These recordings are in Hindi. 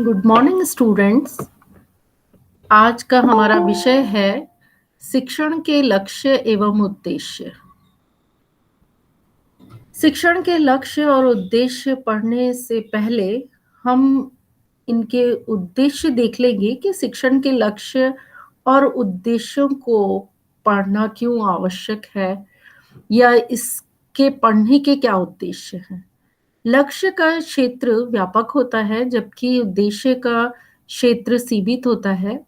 Good morning students. आज का हमारा विषय है शिक्षण के लक्ष्य एवं उद्देश्य। शिक्षण के लक्ष्य और उद्देश्य पढ़ने से पहले हम इनके उद्देश्य देख लेंगे कि शिक्षण के लक्ष्य और उद्देश्यों को पढ़ना क्यों आवश्यक है या इसके पढ़ने के क्या उद्देश्य हैं। लक्ष्य का क्षेत्र व्यापक होता है जबकि उद्देश्य का क्षेत्र सीमित होता है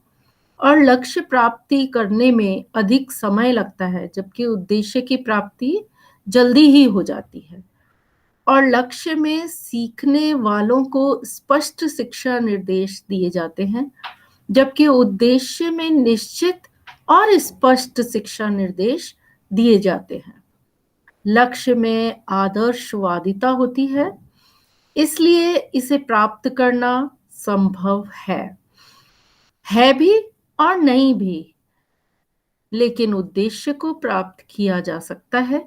और लक्ष्य प्राप्ति करने में अधिक समय लगता है जबकि उद्देश्य की प्राप्ति जल्दी ही हो जाती है। और लक्ष्य में सीखने वालों को स्पष्ट शिक्षा निर्देश दिए जाते हैं जबकि उद्देश्य में निश्चित और स्पष्ट शिक्षा निर्देश दिए जाते हैं। लक्ष्य में आदर्शवादिता होती है, इसलिए इसे प्राप्त करना संभव है भी और नहीं भी, लेकिन उद्देश्य को प्राप्त किया जा सकता है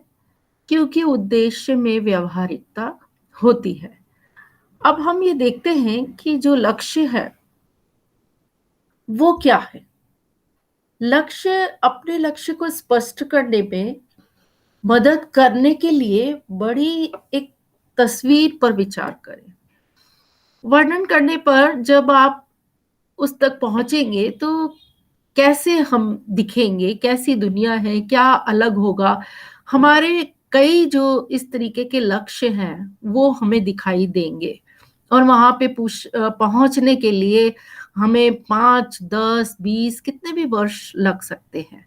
क्योंकि उद्देश्य में व्यवहारिकता होती है। अब हम ये देखते हैं कि जो लक्ष्य है वो क्या है। लक्ष्य अपने लक्ष्य को स्पष्ट करने में मदद करने के लिए बड़ी एक तस्वीर पर विचार करें। वर्णन करने पर जब आप उस तक पहुंचेंगे तो कैसे हम दिखेंगे, कैसी दुनिया है, क्या अलग होगा, हमारे कई जो इस तरीके के लक्ष्य हैं वो हमें दिखाई देंगे और वहां पे पहुंचने के लिए हमें 5, 10, 20 कितने भी वर्ष लग सकते हैं।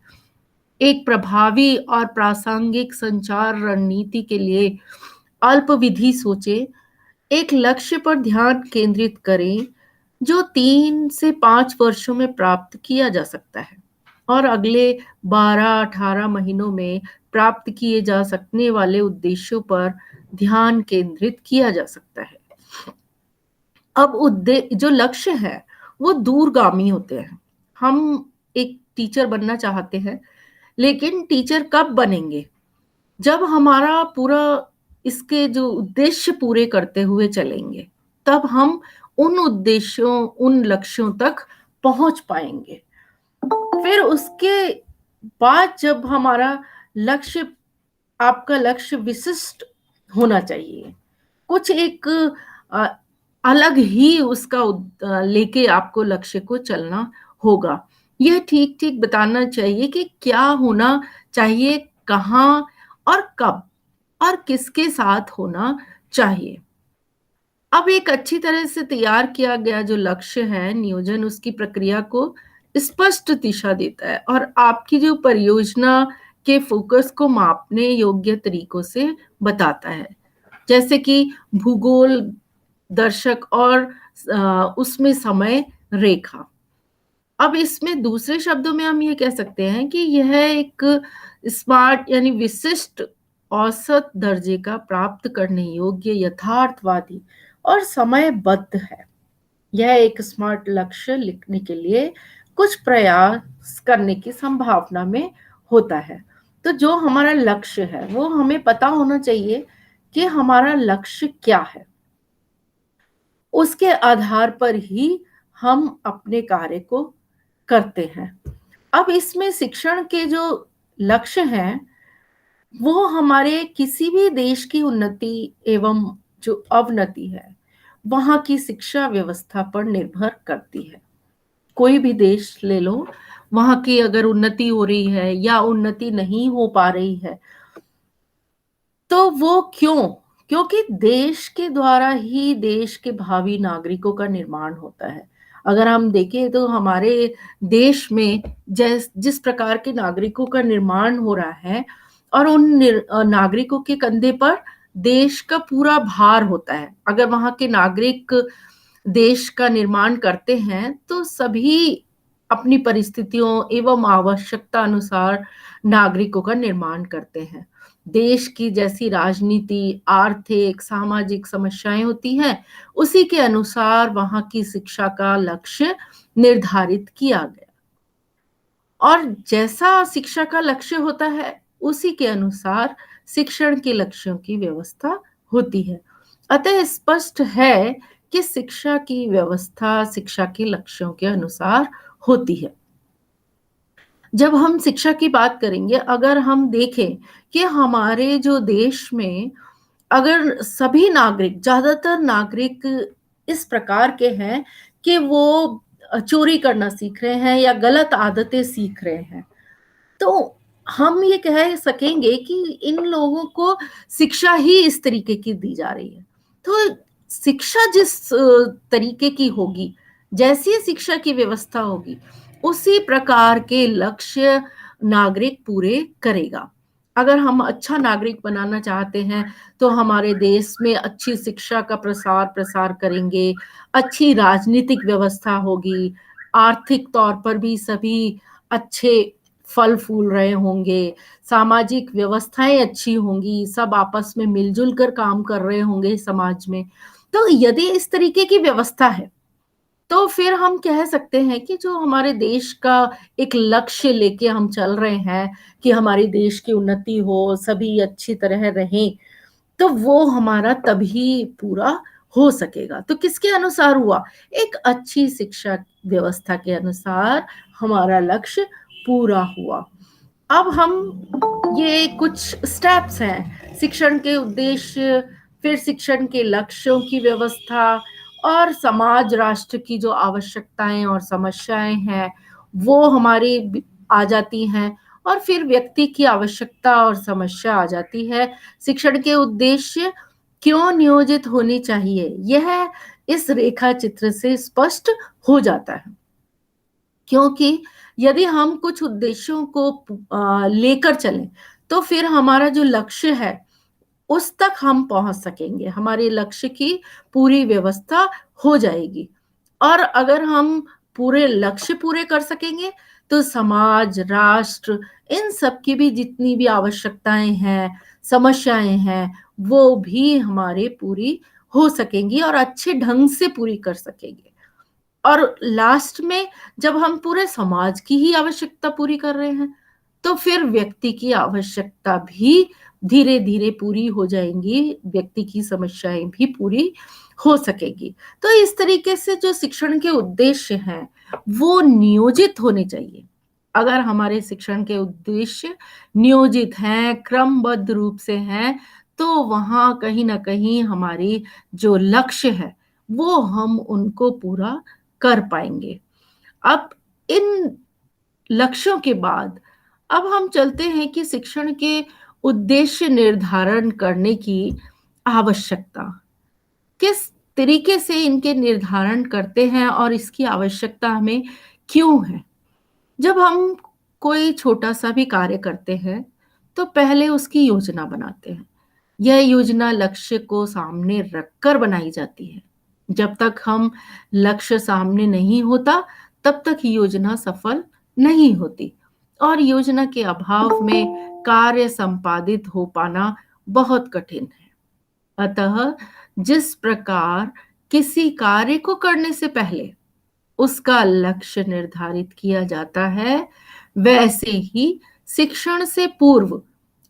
एक प्रभावी और प्रासंगिक संचार रणनीति के लिए अल्पविधि सोचें, एक लक्ष्य पर ध्यान केंद्रित करें जो 3 से 5 वर्षों में प्राप्त किया जा सकता है और अगले 12-18 महीनों में प्राप्त किए जा सकने वाले उद्देश्यों पर ध्यान केंद्रित किया जा सकता है। अब जो लक्ष्य है वो दूरगामी होते हैं। हम एक टीचर बनना चाहते हैं, लेकिन टीचर कब बनेंगे? जब हमारा पूरा इसके जो उद्देश्य पूरे करते हुए चलेंगे, तब हम उन उद्देश्यों, उन लक्ष्यों तक पहुंच पाएंगे। फिर उसके बाद जब हमारा लक्ष्य, आपका लक्ष्य विशिष्ट होना चाहिए, कुछ एक अ, अलग ही उसका लेके आपको लक्ष्य को चलना होगा। यह ठीक ठीक बताना चाहिए कि क्या होना चाहिए, कहाँ और कब और किसके साथ होना चाहिए। अब एक अच्छी तरह से तैयार किया गया जो लक्ष्य है, नियोजन उसकी प्रक्रिया को स्पष्ट दिशा देता है और आपकी जो परियोजना के फोकस को मापने योग्य तरीकों से बताता है, जैसे कि भूगोल, दर्शक और उसमें समय रेखा। अब इसमें दूसरे शब्दों में हम ये कह सकते हैं कि यह एक स्मार्ट यानी विशिष्ट औसत दर्जे का प्राप्त करने योग्य, यथार्थवादी और समयबद्ध है। यह एक स्मार्ट लक्ष्य लिखने के लिए कुछ प्रयास करने की संभावना में होता है। तो जो हमारा लक्ष्य है वो हमें पता होना चाहिए कि हमारा लक्ष्य क्या है। उसके आधार पर ही हम अपने कार्य को करते हैं। अब इसमें शिक्षण के जो लक्ष्य हैं वो हमारे किसी भी देश की उन्नति एवं जो अवनति है वहां की शिक्षा व्यवस्था पर निर्भर करती है। कोई भी देश ले लो, वहां की अगर उन्नति हो रही है या उन्नति नहीं हो पा रही है तो वो क्यों? क्योंकि देश के द्वारा ही देश के भावी नागरिकों का निर्माण होता है। अगर हम देखें तो हमारे देश में जिस प्रकार के नागरिकों का निर्माण हो रहा है और उन नागरिकों के कंधे पर देश का पूरा भार होता है। अगर वहां के नागरिक देश का निर्माण करते हैं तो सभी अपनी परिस्थितियों एवं आवश्यकता अनुसार नागरिकों का निर्माण करते हैं। देश की जैसी राजनीति, आर्थिक, सामाजिक समस्याएं होती हैं, उसी के अनुसार वहां की शिक्षा का लक्ष्य निर्धारित किया गया और जैसा शिक्षा का लक्ष्य होता है उसी के अनुसार शिक्षण के लक्ष्यों की व्यवस्था होती है। अतः स्पष्ट है कि शिक्षा की व्यवस्था शिक्षा के लक्ष्यों के अनुसार होती है। जब हम शिक्षा की बात करेंगे, अगर हम देखें कि हमारे जो देश में अगर सभी नागरिक, ज़्यादातर नागरिक इस प्रकार के हैं कि वो चोरी करना सीख रहे हैं या गलत आदतें सीख रहे हैं, तो हम ये कह सकेंगे कि इन लोगों को शिक्षा ही इस तरीके की दी जा रही है। तो शिक्षा जिस तरीके की होगी, जैसी शिक्षा की व्यवस्था होगी, उसी प्रकार के लक्ष्य नागरिक पूरे करेगा। अगर हम अच्छा नागरिक बनाना चाहते हैं, तो हमारे देश में अच्छी शिक्षा का प्रसार करेंगे, अच्छी राजनीतिक व्यवस्था होगी, आर्थिक तौर पर भी सभी अच्छे फल फूल रहे होंगे, सामाजिक व्यवस्थाएँ अच्छी होंगी, सब आपस में मिल-जुल कर काम कर रहे होंगे समाज में। तो यदि इस तरीके की व्यवस्था है, तो फिर हम कह सकते हैं कि जो हमारे देश का एक लक्ष्य लेके हम चल रहे हैं कि हमारे देश की उन्नति हो, सभी अच्छी तरह रहें, तो वो हमारा तभी पूरा हो सकेगा। तो किसके अनुसार हुआ? एक अच्छी शिक्षा व्यवस्था के अनुसार हमारा लक्ष्य पूरा हुआ। अब हम ये कुछ स्टेप्स हैं, शिक्षण के उद्देश्य, फिर शिक्षण के लक्ष्यों की व्यवस्था और समाज राष्ट्र की जो आवश्यकताएँ और समस्याएँ हैं, वो हमारी आ जाती हैं और फिर व्यक्ति की आवश्यकता और समस्या आ जाती है। शिक्षण के उद्देश्य क्यों नियोजित होनी चाहिए, यह इस रेखा चित्र से स्पष्ट हो जाता है। क्योंकि यदि हम कुछ उद्देश्यों को लेकर चलें, तो फिर हमारा जो लक्ष्य है, उस तक हम पहुँच सकेंगे। हमारे लक्ष्य की पूरी व्यवस्था हो जाएगी और अगर हम पूरे लक्ष्य पूरे कर सकेंगे, तो समाज, राष्ट्र इन सब की भी जितनी भी आवश्यकताएँ हैं, समस्याएँ हैं, वो भी हमारे पूरी हो सकेंगी और अच्छे ढंग से पूरी कर सकेंगे। और लास्ट में जब हम पूरे समाज की ही आवश्यकता पूरी कर रहे हैं, तो फिर व्यक्ति की आवश्यकता भी धीरे-धीरे पूरी हो जाएँगी, व्यक्ति की समस्याएँ भी पूरी हो सकेंगी। तो इस तरीके से जो शिक्षण के उद्देश्य हैं, वो नियोजित होने चाहिए। अगर हमारे शिक्षण के उद्देश्य नियोजित हैं, क्रमबद्ध रूप से हैं, तो वहाँ कहीं न कहीं हमारी जो लक्ष्य है, वो हम उनको पूरा कर पाएँगे। अब इन लक्ष्यों के बाद अब हम चलते हैं कि शिक्षण के उद्देश्य निर्धारण करने की आवश्यकता। किस तरीके से इनके निर्धारण करते हैं और इसकी आवश्यकता हमें क्यों है? जब हम कोई छोटा-सा भी कार्य करते हैं, तो पहले उसकी योजना बनाते हैं। यह योजना लक्ष्य को सामने रखकर बनाई जाती है। जब तक हम लक्ष्य सामने नहीं होता, तब तक योजना सफल नहीं होती और योजना के अभाव में कार्य संपादित हो पाना बहुत कठिन है। अतः जिस प्रकार किसी कार्य को करने से पहले उसका लक्ष्य निर्धारित किया जाता है, वैसे ही शिक्षण से पूर्व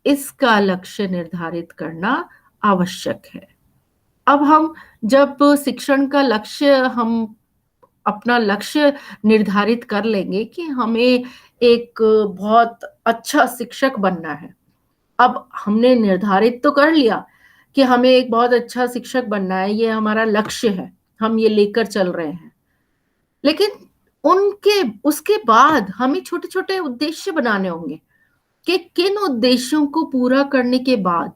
इसका लक्ष्य निर्धारित करना आवश्यक है। अब हम जब शिक्षण का लक्ष्य हम अपना लक्ष्य निर्धारित कर लेंगे कि हमें एक बहुत अच्छा शिक्षक बनना है। अब हमने निर्धारित तो कर लिया कि हमें एक बहुत अच्छा शिक्षक बनना है, ये हमारा लक्ष्य है, हम ये लेकर चल रहे हैं। लेकिन उनके उसके बाद हमें छोटे-छोटे उद्देश्य बनाने होंगे कि किन उद्देश्यों को पूरा करने के बाद,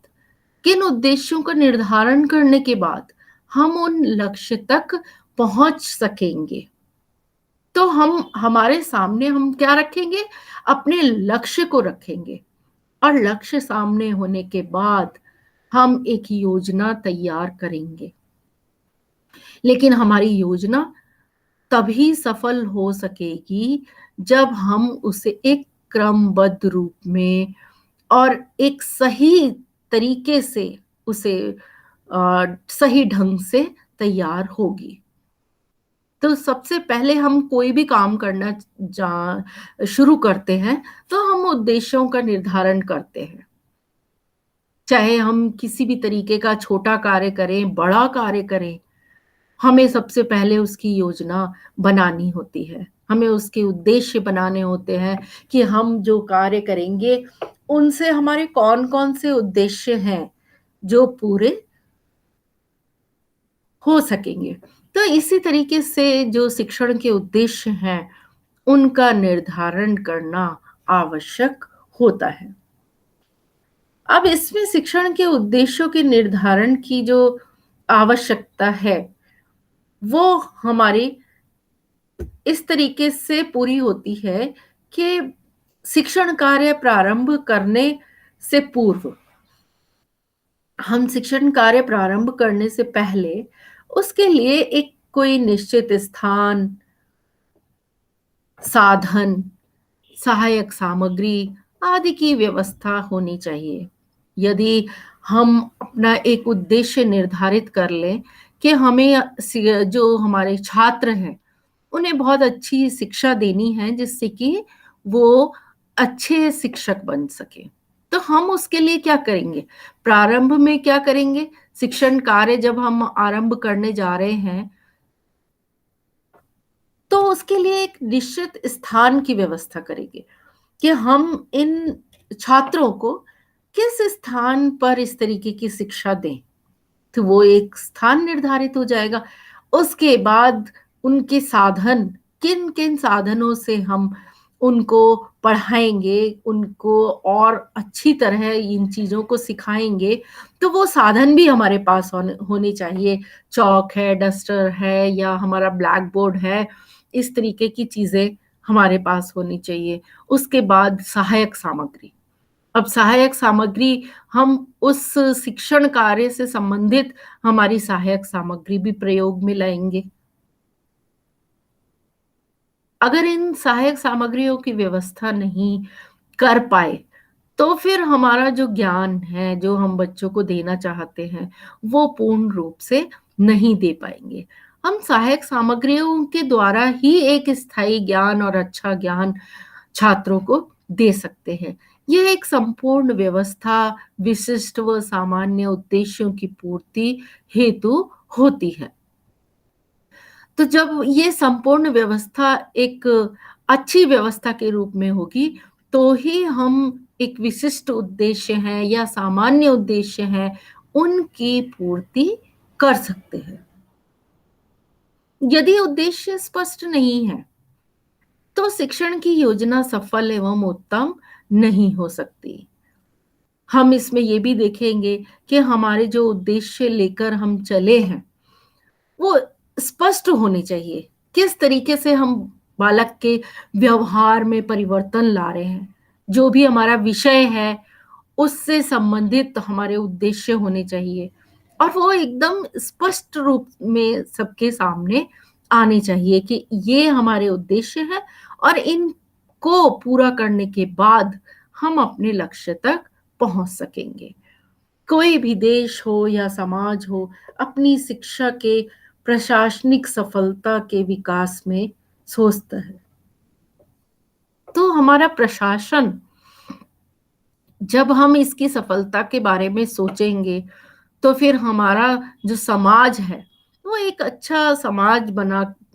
किन उद्देश्यों का निर्धारण करने के बाद हम उन लक्ष्य तक पहुँच सकेंगे। तो हम हमारे सामने हम क्या रखेंगे? अपने लक्ष्य को रखेंगे और लक्ष्य सामने होने के बाद हम एक योजना तैयार करेंगे। लेकिन हमारी योजना तभी सफल हो सकेगी जब हम उसे एक क्रमबद्ध रूप में और एक सही तरीके से उसे सही ढंग से तैयार होगी। तो सबसे पहले हम कोई भी काम करना शुरू करते हैं, तो हम उद्देश्यों का निर्धारण करते हैं। चाहे हम किसी भी तरीके का छोटा कार्य करें, बड़ा कार्य करें, हमें सबसे पहले उसकी योजना बनानी होती है। हमें उसके उद्देश्य बनाने होते हैं कि हम जो कार्य करेंगे, उनसे हमारे कौन-कौन से उद्देश्य हैं, जो पूरे हो सकेंगे। तो इसी तरीके से जो शिक्षण के उद्देश्य हैं, उनका निर्धारण करना आवश्यक होता है। अब इसमें शिक्षण के उद्देश्यों के निर्धारण की जो आवश्यकता है, वो हमारी इस तरीके से पूरी होती है कि शिक्षण कार्य प्रारंभ करने से पूर्व, हम शिक्षण कार्य प्रारंभ करने से पहले उसके लिए एक कोई निश्चित स्थान, साधन, सहायक सामग्री आदि की व्यवस्था होनी चाहिए। यदि हम अपना एक उद्देश्य निर्धारित कर लें कि हमें जो हमारे छात्र हैं, उन्हें बहुत अच्छी शिक्षा देनी है जिससे कि वो अच्छे शिक्षक बन सकें। तो हम उसके लिए क्या करेंगे? प्रारंभ में क्या करेंगे? शिक्षण कार्य जब हम आरंभ करने जा रहे हैं, तो उसके लिए एक निश्चित स्थान की व्यवस्था करेंगे कि हम इन छात्रों को किस स्थान पर इस तरीके की शिक्षा दें। तो वो एक स्थान निर्धारित हो जाएगा। उसके बाद उनके साधन, किन-किन साधनों से हम उनको पढ़ाएँगे, उनको और अच्छी तरह इन चीज़ों को सिखाएँगे, तो वो साधन भी हमारे पास होने चाहिए। चॉक है, डस्टर है या हमारा ब्लैक बोर्ड है, इस तरीके की चीज़ें हमारे पास होनी चाहिए। उसके बाद सहायक सामग्री। अब सहायक सामग्री, हम उस शिक्षण कार्य से संबंधित हमारी सहायक सामग्री भी प्रयोग में लाएँगे। अगर इन सहायक सामग्रियों की व्यवस्था नहीं कर पाए, तो फिर हमारा जो ज्ञान है, जो हम बच्चों को देना चाहते हैं, वो पूर्ण रूप से नहीं दे पाएँगे। हम सहायक सामग्रियों के द्वारा ही एक स्थायी ज्ञान और अच्छा ज्ञान छात्रों को दे सकते हैं। यह एक संपूर्ण व्यवस्था विशिष्ट व सामान्य उद्देश्यों की पूर्ति हेतु होती है। तो जब ये संपूर्ण व्यवस्था एक अच्छी व्यवस्था के रूप में होगी, तो ही हम एक विशिष्ट उद्देश्य हैं या सामान्य उद्देश्य हैं, उनकी पूर्ति कर सकते हैं। यदि उद्देश्य स्पष्ट नहीं है, तो शिक्षण की योजना सफल एवं उत्तम नहीं हो सकती। हम इसमें ये भी देखेंगे कि हमारे जो उद्देश्य लेकर हम चले हैं, वो स्पष्ट होने चाहिए। किस तरीके से हम बालक के व्यवहार में परिवर्तन ला रहे हैं। जो भी हमारा विषय है, उससे संबंधित हमारे उद्देश्य होने चाहिए और वो एकदम स्पष्ट रूप में सबके सामने आने चाहिए कि ये हमारे उद्देश्य हैं और इनको पूरा करने के बाद हम अपने लक्ष्य तक पहुँच सकेंगे। कोई भी देश हो या समाज हो, अपनी शिक्षा के प्रशासनिक सफलता के विकास में सोचता है। तो हमारा प्रशासन, जब हम इसकी सफलता के बारे में सोचेंगे, तो फिर हमारा जो समाज है, वो एक अच्छा समाज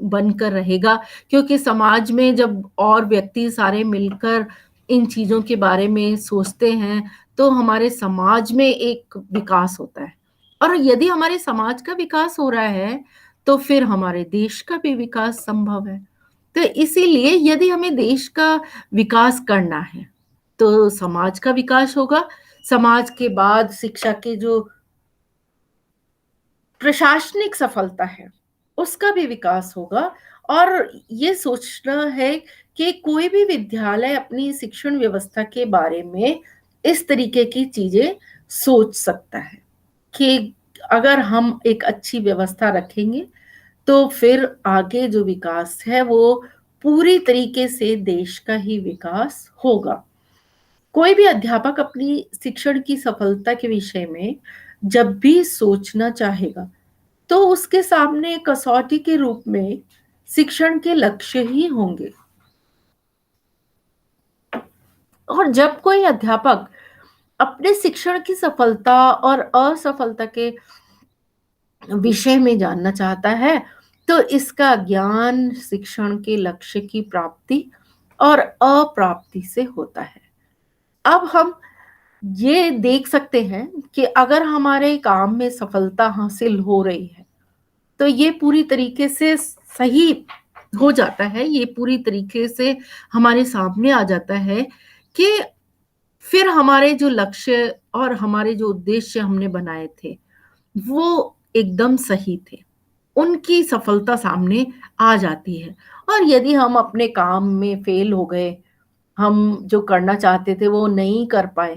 बनकर रहेगा क्योंकि समाज में जब और व्यक्ति सारे मिलकर इन चीज़ों के बारे में सोचते हैं, तो हमारे समाज में एक विकास होता है और यदि हमारे समाज का विकास हो रहा है, तो फिर हमारे देश का भी विकास संभव है। तो इसीलिए यदि हमें देश का विकास करना है, तो समाज का विकास होगा, समाज के बाद शिक्षा के जो प्रशासनिक सफलता है, उसका भी विकास होगा और ये सोचना है कि कोई भी विद्यालय अपनी शिक्षण व्यवस्था के बारे में इस तरीके की चीज़ें सोच सकता है कि अगर हम एक अच्छी व्यवस्था रखेंगे, तो फिर आगे जो विकास है, वो पूरी तरीके से देश का ही विकास होगा। कोई भी अध्यापक अपनी शिक्षण की सफलता के विषय में जब भी सोचना चाहेगा, तो उसके सामने कसौटी के रूप में शिक्षण के लक्ष्य ही होंगे। और जब कोई अध्यापक अपने शिक्षण की सफलता और असफलता के विषय में जानना चाहता है, तो इसका ज्ञान शिक्षण के लक्ष्य की प्राप्ति और अप्राप्ति से होता है। अब हम ये देख सकते हैं कि अगर हमारे काम में सफलता हासिल हो रही है, तो ये पूरी तरीके से सही हो जाता है, ये पूरी तरीके से हमारे सामने आ जाता है कि फिर हमारे जो लक्ष्य और हमारे जो उद्देश्य हमने बनाए थे, वो एकदम सही थे। उनकी सफलता सामने आ जाती है। और यदि हम अपने काम में फेल हो गए, हम जो करना चाहते थे वो नहीं कर पाए,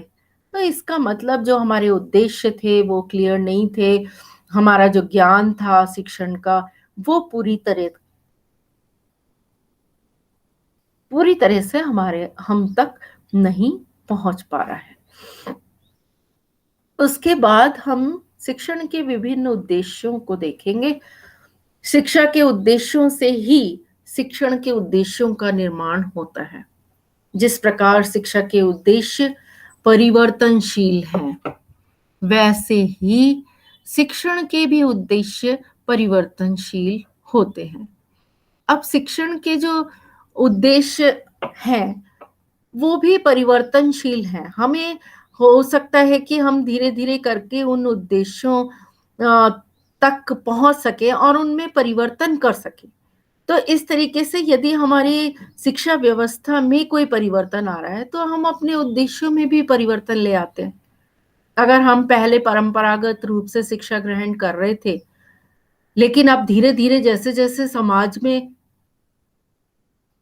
तो इसका मतलब जो हमारे उद्देश्य थे वो क्लियर नहीं थे, हमारा जो ज्ञान था शिक्षण का वो पूरी तरह से हमारे हम तक नहीं पहुंच पा रहा है। उसके बाद हम शिक्षण के विभिन्न उद्देश्यों को देखेंगे। शिक्षा के उद्देश्यों से ही शिक्षण के उद्देश्यों का निर्माण होता है। जिस प्रकार शिक्षा के उद्देश्य परिवर्तनशील हैं, वैसे ही शिक्षण के भी उद्देश्य परिवर्तनशील होते हैं। अब शिक्षण के जो उद्देश्य हैं वो भी परिवर्तनशील हैं। हमें हो सकता है कि हम धीरे धीरे करके उन उद्देश्यों तक पहुंच सके और उनमें परिवर्तन कर सके। तो इस तरीके से यदि हमारी शिक्षा व्यवस्था में कोई परिवर्तन आ रहा है, तो हम अपने उद्देश्यों में भी परिवर्तन ले आते हैं। अगर हम पहले परंपरागत रूप से शिक्षा ग्रहण कर रहे थे, लेकिन अब धीरे धीरे जैसे जैसे समाज में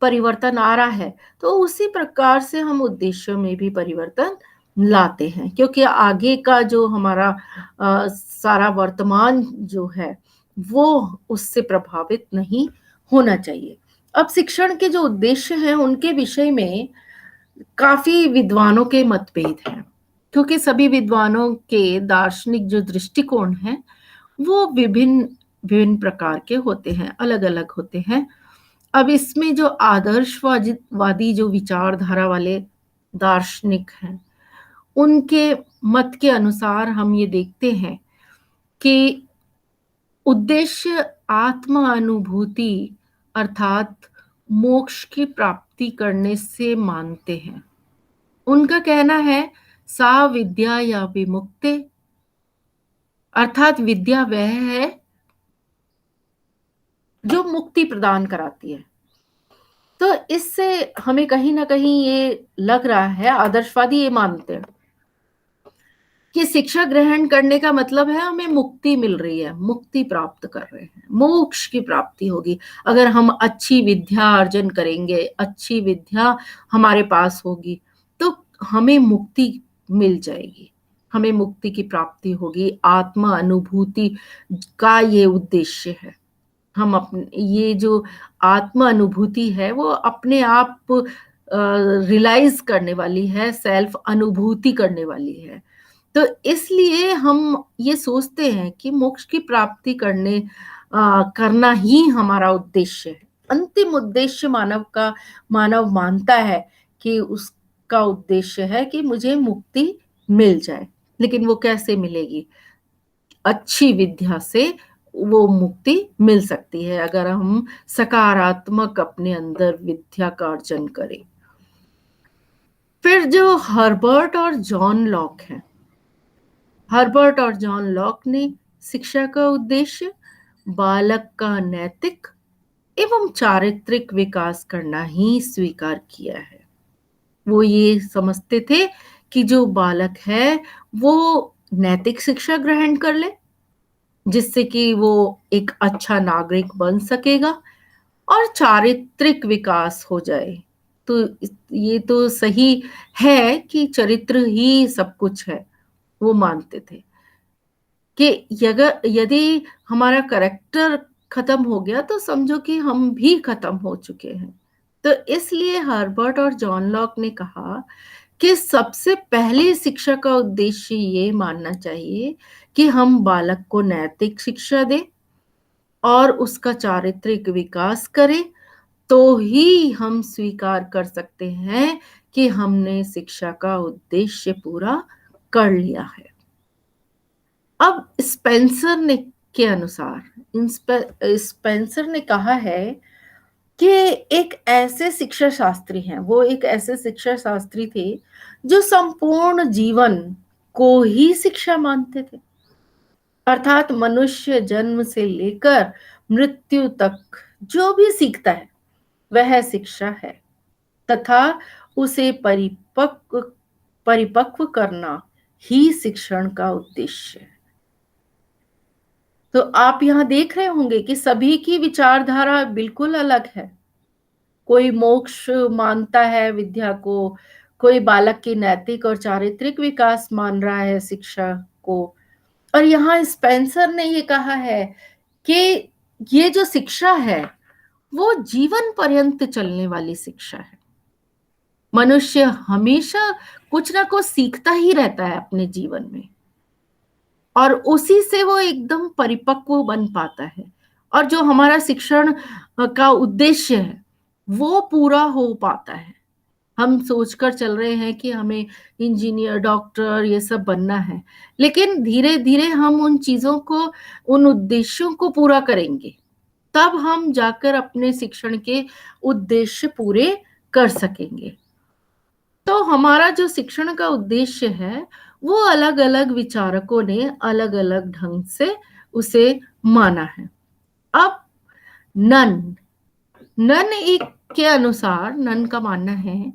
परिवर्तन आ रहा है, तो उसी प्रकार से हम उद्देश्यों में भी परिवर्तन लाते हैं, क्योंकि आगे का जो हमारा सारा वर्तमान जो है वो उससे प्रभावित नहीं होना चाहिए। अब शिक्षण के जो उद्देश्य हैं उनके विषय में काफी विद्वानों के मतभेद हैं, क्योंकि सभी विद्वानों के दार्शनिक जो दृष्टिकोण हैं वो विभिन्न विभिन्न प्रकार के होते हैं, अलग अलग होते हैं। अब इसमें जो आदर्शवादी जो विचारधारा वाले दार्शनिक हैं, उनके मत के अनुसार हम ये देखते हैं कि उद्देश्य आत्म अनुभूति अर्थात मोक्ष की प्राप्ति करने से मानते हैं। उनका कहना है सा विद्या या विमुक्ति, अर्थात विद्या वह है जो मुक्ति प्रदान कराती है। तो इससे हमें कहीं ना कहीं ये लग रहा है, आदर्शवादी ये मानते हैं कि शिक्षा ग्रहण करने का मतलब है हमें मुक्ति मिल रही है, मुक्ति प्राप्त कर रहे हैं, मोक्ष की प्राप्ति होगी। अगर हम अच्छी विद्या अर्जन करेंगे, अच्छी विद्या हमारे पास होगी, तो हमें मुक्ति मिल जाएगी, हमें मुक्ति की प्राप्ति होगी। आत्मा अनुभूति का ये उद्देश्य है। हम अपने ये जो आत्म अनुभूति है वो अपने आप रियलाइज करने वाली है, सेल्फ अनुभूति करने वाली है। तो इसलिए हम ये सोचते हैं कि मोक्ष की प्राप्ति करना ही हमारा उद्देश्य है। अंतिम उद्देश्य मानव मानता है कि उसका उद्देश्य है कि मुझे मुक्ति मिल जाए, लेकिन वो कैसे मिलेगी? अच्छी विद्या से वो मुक्ति मिल सकती है, अगर हम सकारात्मक अपने अंदर विद्या का अर्जन करें। फिर जो हर्बर्ट और जॉन लॉक हैं, हर्बर्ट और जॉन लॉक ने शिक्षा का उद्देश्य बालक का नैतिक एवं चारित्रिक विकास करना ही स्वीकार किया है। वो ये समझते थे कि जो बालक है वो नैतिक शिक्षा ग्रहण कर ले, जिससे कि वो एक अच्छा नागरिक बन सकेगा और चारित्रिक विकास हो जाए। तो ये तो सही है कि चरित्र ही सब कुछ है। वो मानते थे कि यदि हमारा करैक्टर खत्म हो गया तो समझो कि हम भी खत्म हो चुके हैं। तो इसलिए हर्बर्ट और जॉन लॉक ने कहा कि सबसे पहले शिक्षा का उद्देश्य ये मानना चाहिए कि हम बालक को नैतिक शिक्षा दें और उसका चारित्रिक विकास करें, तो ही हम स्वीकार कर सकते हैं कि हमने शिक्षा का उद्देश्य पूरा कर लिया है। अब स्पेंसर ने के अनुसार स्पेंसर ने कहा है कि एक ऐसे शिक्षा शास्त्री हैं, वो एक ऐसे शिक्षा शास्त्री थे जो संपूर्ण जीवन को ही शिक्षा मानते थे। अर्थात मनुष्य जन्म से लेकर मृत्यु तक जो भी सीखता है वह शिक्षा है, तथा उसे परिपक्व परिपक्व करना ही शिक्षण का उद्देश्य है। तो आप यहाँ देख रहे होंगे कि सभी की विचारधारा बिल्कुल अलग है। कोई मोक्ष मानता है विद्या को, कोई बालक के नैतिक और चारित्रिक विकास मान रहा है शिक्षा को। और यहाँ स्पेंसर ने ये कहा है कि ये जो शिक्षा है वो जीवन पर्यंत चलने वाली शिक्षा है। मनुष्य हमेशा कुछ ना कुछ सीखता ही रहता है अपने जीवन में, और उसी से वो एकदम परिपक्व बन पाता है। और जो हमारा शिक्षण का उद्देश्य है वो पूरा हो पाता है। हम सोचकर चल रहे हैं कि हमें इंजीनियर, डॉक्टर ये सब बनना है, लेकिन धीरे धीरे हम उन चीजों को, उन उद्देश्यों को पूरा करेंगे, तब हम जाकर अपने शिक्षण के उद्देश्य पूरे कर सकेंगे। तो हमारा जो शिक्षण का उद्देश्य है वो अलग अलग विचारकों ने अलग अलग ढंग से उसे माना है। अब नन नन एक के अनुसार, नन का मानना है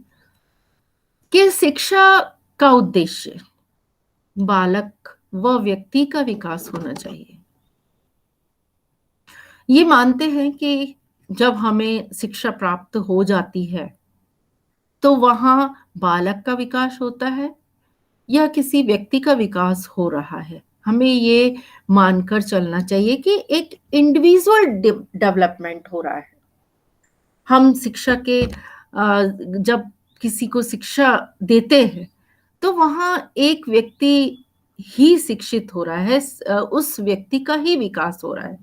कि शिक्षा का उद्देश्य बालक व व्यक्ति का विकास होना चाहिए। ये मानते हैं कि जब हमें शिक्षा प्राप्त हो जाती है तो वहां बालक का विकास होता है या किसी व्यक्ति का विकास हो रहा है। हमें ये मानकर चलना चाहिए कि एक इंडिविजुअल डेवलपमेंट हो रहा है। हम शिक्षा के जब किसी को शिक्षा देते हैं तो वहां एक व्यक्ति ही शिक्षित हो रहा है, उस व्यक्ति का ही विकास हो रहा है।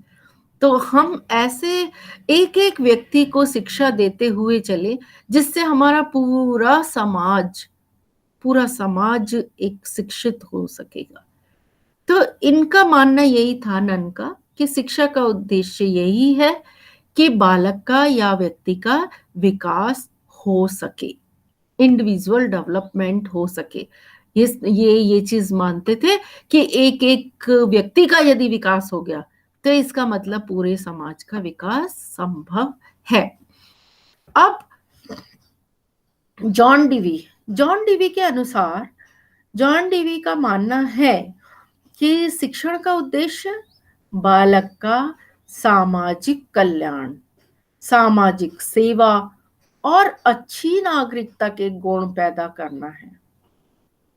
तो हम ऐसे एक एक व्यक्ति को शिक्षा देते हुए चले जिससे हमारा पूरा समाज एक शिक्षित हो सकेगा। तो इनका मानना यही था, नन का, कि शिक्षा का उद्देश्य यही है कि बालक का या व्यक्ति का विकास हो सके, इंडिविजुअल डेवलपमेंट हो सके। ये चीज मानते थे कि एक एक व्यक्ति का यदि विकास हो गया तो इसका मतलब पूरे समाज का विकास संभव है। अब जॉन डीवी के अनुसार, जॉन डीवी का मानना है कि शिक्षण का उद्देश्य बालक का सामाजिक कल्याण, सामाजिक सेवा और अच्छी नागरिकता के गुण पैदा करना है।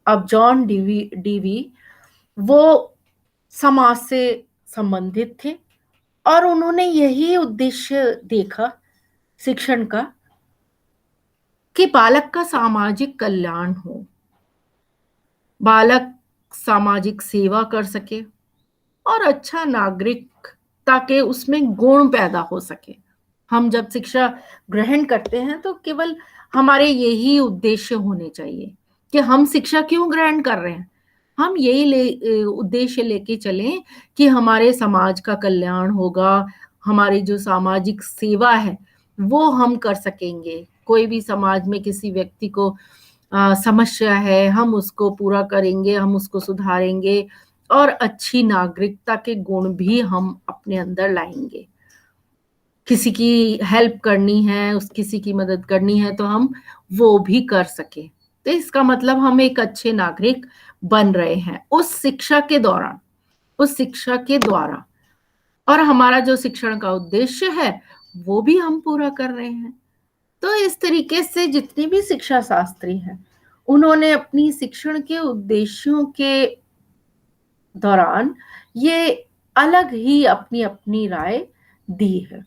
अब जॉन डीवी वो समाज से संबंधित थे और उन्होंने यही उद्देश्य देखा शिक्षण का कि बालक का सामाजिक कल्याण हो, बालक सामाजिक सेवा कर सके और अच्छा नागरिक, ताकि उसमें गुण पैदा हो सके। हम जब शिक्षा ग्रहण करते हैं तो केवल हमारे यही उद्देश्य होने चाहिए कि हम शिक्षा क्यों ग्रहण कर रहे हैं। हम यही उद्देश्य लेके चलें कि हमारे समाज का कल्याण होगा, हमारी जो सामाजिक सेवा है वो हम कर सकेंगे। कोई भी समाज में किसी व्यक्ति को समस्या है, हम उसको पूरा करेंगे, हम उसको सुधारेंगे और अच्छी नागरिकता के गुण भी हम अपने अंदर लाएंगे। किसी की हेल्प करनी है, उस किसी की मदद करनी है तो हम वो भी कर सके। तो इसका मतलब हम एक अच्छे नागरिक बन रहे हैं उस शिक्षा के दौरान, उस शिक्षा के द्वारा, और हमारा जो शिक्षण का उद्देश्य है वो भी हम पूरा कर रहे हैं। तो इस तरीके से जितने भी शिक्षा शास्त्री हैं उन्होंने अपनी शिक्षण के उद्देश्यों के दौरान ये अलग ही अपनी अपनी राय दी है।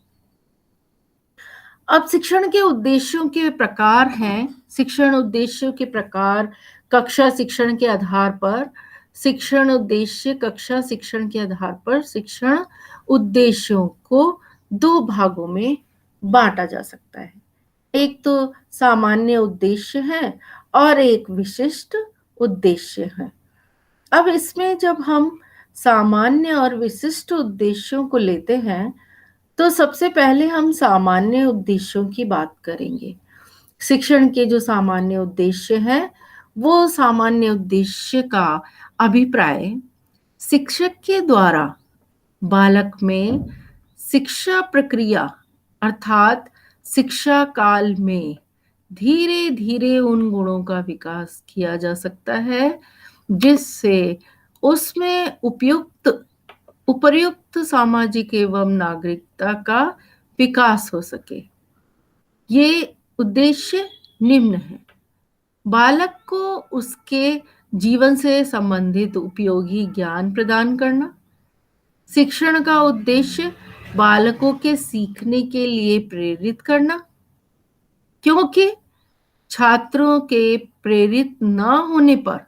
अब शिक्षण के उद्देश्यों के प्रकार हैं। शिक्षण उद्देश्यों के प्रकार कक्षा शिक्षण के आधार पर, शिक्षण उद्देश्य कक्षा शिक्षण के आधार पर शिक्षण उद्देश्यों को दो भागों में बांटा जा सकता है। एक तो सामान्य उद्देश्य है और एक विशिष्ट उद्देश्य है। अब इसमें जब हम सामान्य और विशिष्ट उद्देश्यों को लेते हैं, तो सबसे पहले हम सामान्य उद्देश्यों की बात करेंगे। शिक्षण के जो सामान्य उद्देश्य हैं, वो सामान्य उद्देश्य का अभिप्राय शिक्षक के द्वारा बालक में शिक्षा प्रक्रिया अर्थात शिक्षा काल में धीरे धीरे उन गुणों का विकास किया जा सकता है जिससे उसमें उपर्युक्त सामाजिक एवं नागरिकता का विकास हो सके। ये उद्देश्य निम्न है। बालक को उसके जीवन से संबंधित उपयोगी ज्ञान प्रदान करना। शिक्षण का उद्देश्य बालकों के सीखने के लिए प्रेरित करना, क्योंकि छात्रों के प्रेरित न होने पर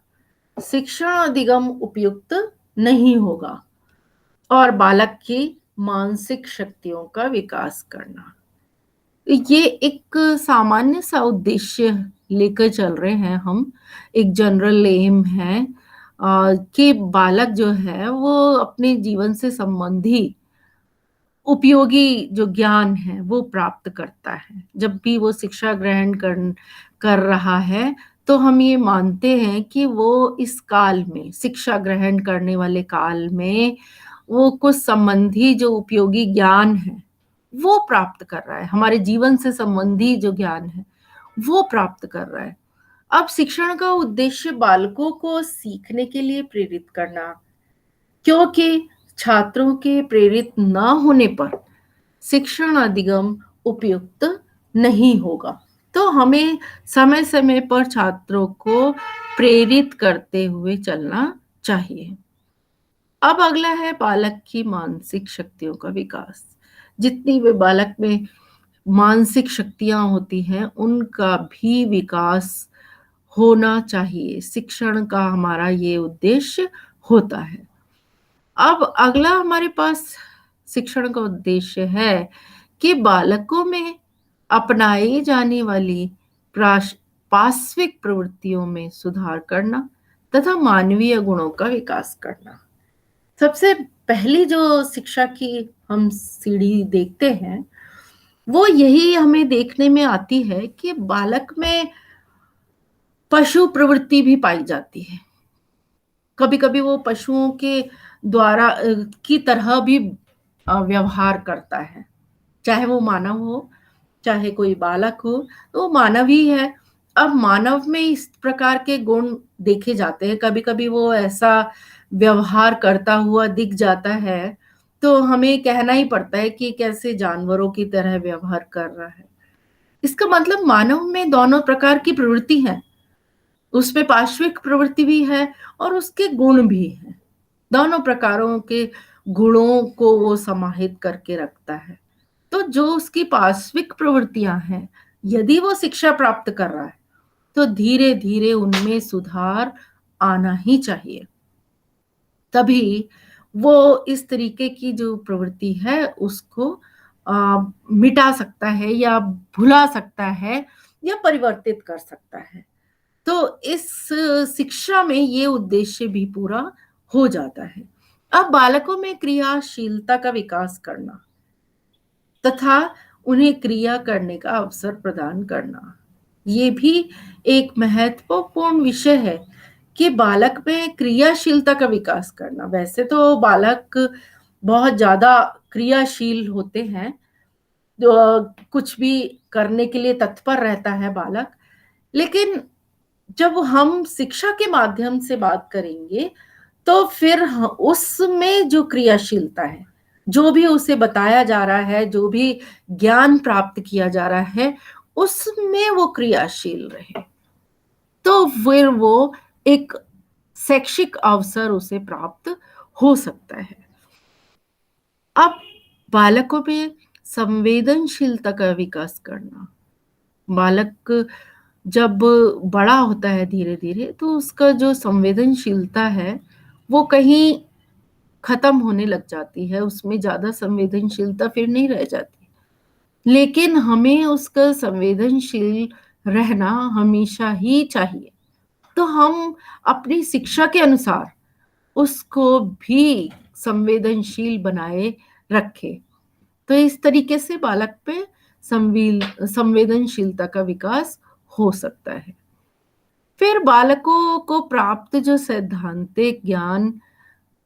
शिक्षण अधिगम उपयुक्त नहीं होगा। और बालक की मानसिक शक्तियों का विकास करना। ये एक सामान्य सा उद्देश्य लेकर चल रहे हैं हम, एक जनरल एम है कि बालक जो है वो अपने जीवन से संबंधी उपयोगी जो ज्ञान है वो प्राप्त करता है। जब भी वो शिक्षा ग्रहण कर रहा है तो हम ये मानते हैं कि वो इस काल में, शिक्षा ग्रहण करने वाले काल में, वो कुछ संबंधी जो उपयोगी ज्ञान है वो प्राप्त कर रहा है। हमारे जीवन से संबंधी जो ज्ञान है वो प्राप्त कर रहा है। अब शिक्षण का उद्देश्य बालकों को सीखने के लिए प्रेरित करना, क्योंकि छात्रों के प्रेरित न होने पर शिक्षण अधिगम उपयुक्त नहीं होगा। तो हमें समय समय पर छात्रों को प्रेरित करते हुए चलना चाहिए। अब अगला है बालक की मानसिक शक्तियों का विकास। जितनी भी बालक में मानसिक शक्तियां होती हैं उनका भी विकास होना चाहिए। शिक्षण का हमारा ये उद्देश्य होता है। अब अगला हमारे पास शिक्षण का उद्देश्य है कि बालकों में अपनाई जाने वाली पाश्विक प्रवृत्तियों में सुधार करना तथा मानवीय गुणों का विकास करना। सबसे पहली जो शिक्षा की हम सीढ़ी देखते हैं वो यही हमें देखने में आती है कि बालक में पशु प्रवृत्ति भी पाई जाती है। कभी कभी वो पशुओं के द्वारा की तरह भी व्यवहार करता है, चाहे वो मानव हो चाहे कोई बालक हो, तो वो मानव ही है। अब मानव में इस प्रकार के गुण देखे जाते हैं। कभी कभी वो ऐसा व्यवहार करता हुआ दिख जाता है तो हमें कहना ही पड़ता है कि कैसे जानवरों की तरह व्यवहार कर रहा है। इसका मतलब मानव में दोनों प्रकार की प्रवृत्ति है, उसमें पाश्विक प्रवृत्ति भी है और उसके गुण भी हैं। दोनों प्रकारों के गुणों को वो समाहित करके रखता है। तो जो उसकी पाश्विक प्रवृत्तियां हैं, यदि वो शिक्षा प्राप्त कर रहा है तो धीरे धीरे उनमें सुधार आना ही चाहिए। तभी वो इस तरीके की जो प्रवृत्ति है उसको मिटा सकता है या भुला सकता है या परिवर्तित कर सकता है। तो इस शिक्षा में ये उद्देश्य भी पूरा हो जाता है। अब बालकों में क्रियाशीलता का विकास करना तथा उन्हें क्रिया करने का अवसर प्रदान करना, ये भी एक महत्वपूर्ण विषय है कि बालक में क्रियाशीलता का विकास करना। वैसे तो बालक बहुत ज्यादा क्रियाशील होते हैं, कुछ भी करने के लिए तत्पर रहता है बालक, लेकिन जब हम शिक्षा के माध्यम से बात करेंगे तो फिर उसमें जो क्रियाशीलता है, जो भी उसे बताया जा रहा है, जो भी ज्ञान प्राप्त किया जा रहा है, उसमें वो क्रियाशील रहे तो फिर वो एक शैक्षिक अवसर उसे प्राप्त हो सकता है। अब बालकों में संवेदनशीलता का विकास करना। बालक जब बड़ा होता है धीरे धीरे तो उसका जो संवेदनशीलता है वो कहीं खत्म होने लग जाती है, उसमें ज्यादा संवेदनशीलता फिर नहीं रह जाती। लेकिन हमें उसका संवेदनशील रहना हमेशा ही चाहिए। तो हम अपनी शिक्षा के अनुसार उसको भी संवेदनशील बनाए रखे। तो इस तरीके से बालक पे संवेदनशीलता का विकास हो सकता है। फिर बालकों को प्राप्त जो सैद्धांतिक ज्ञान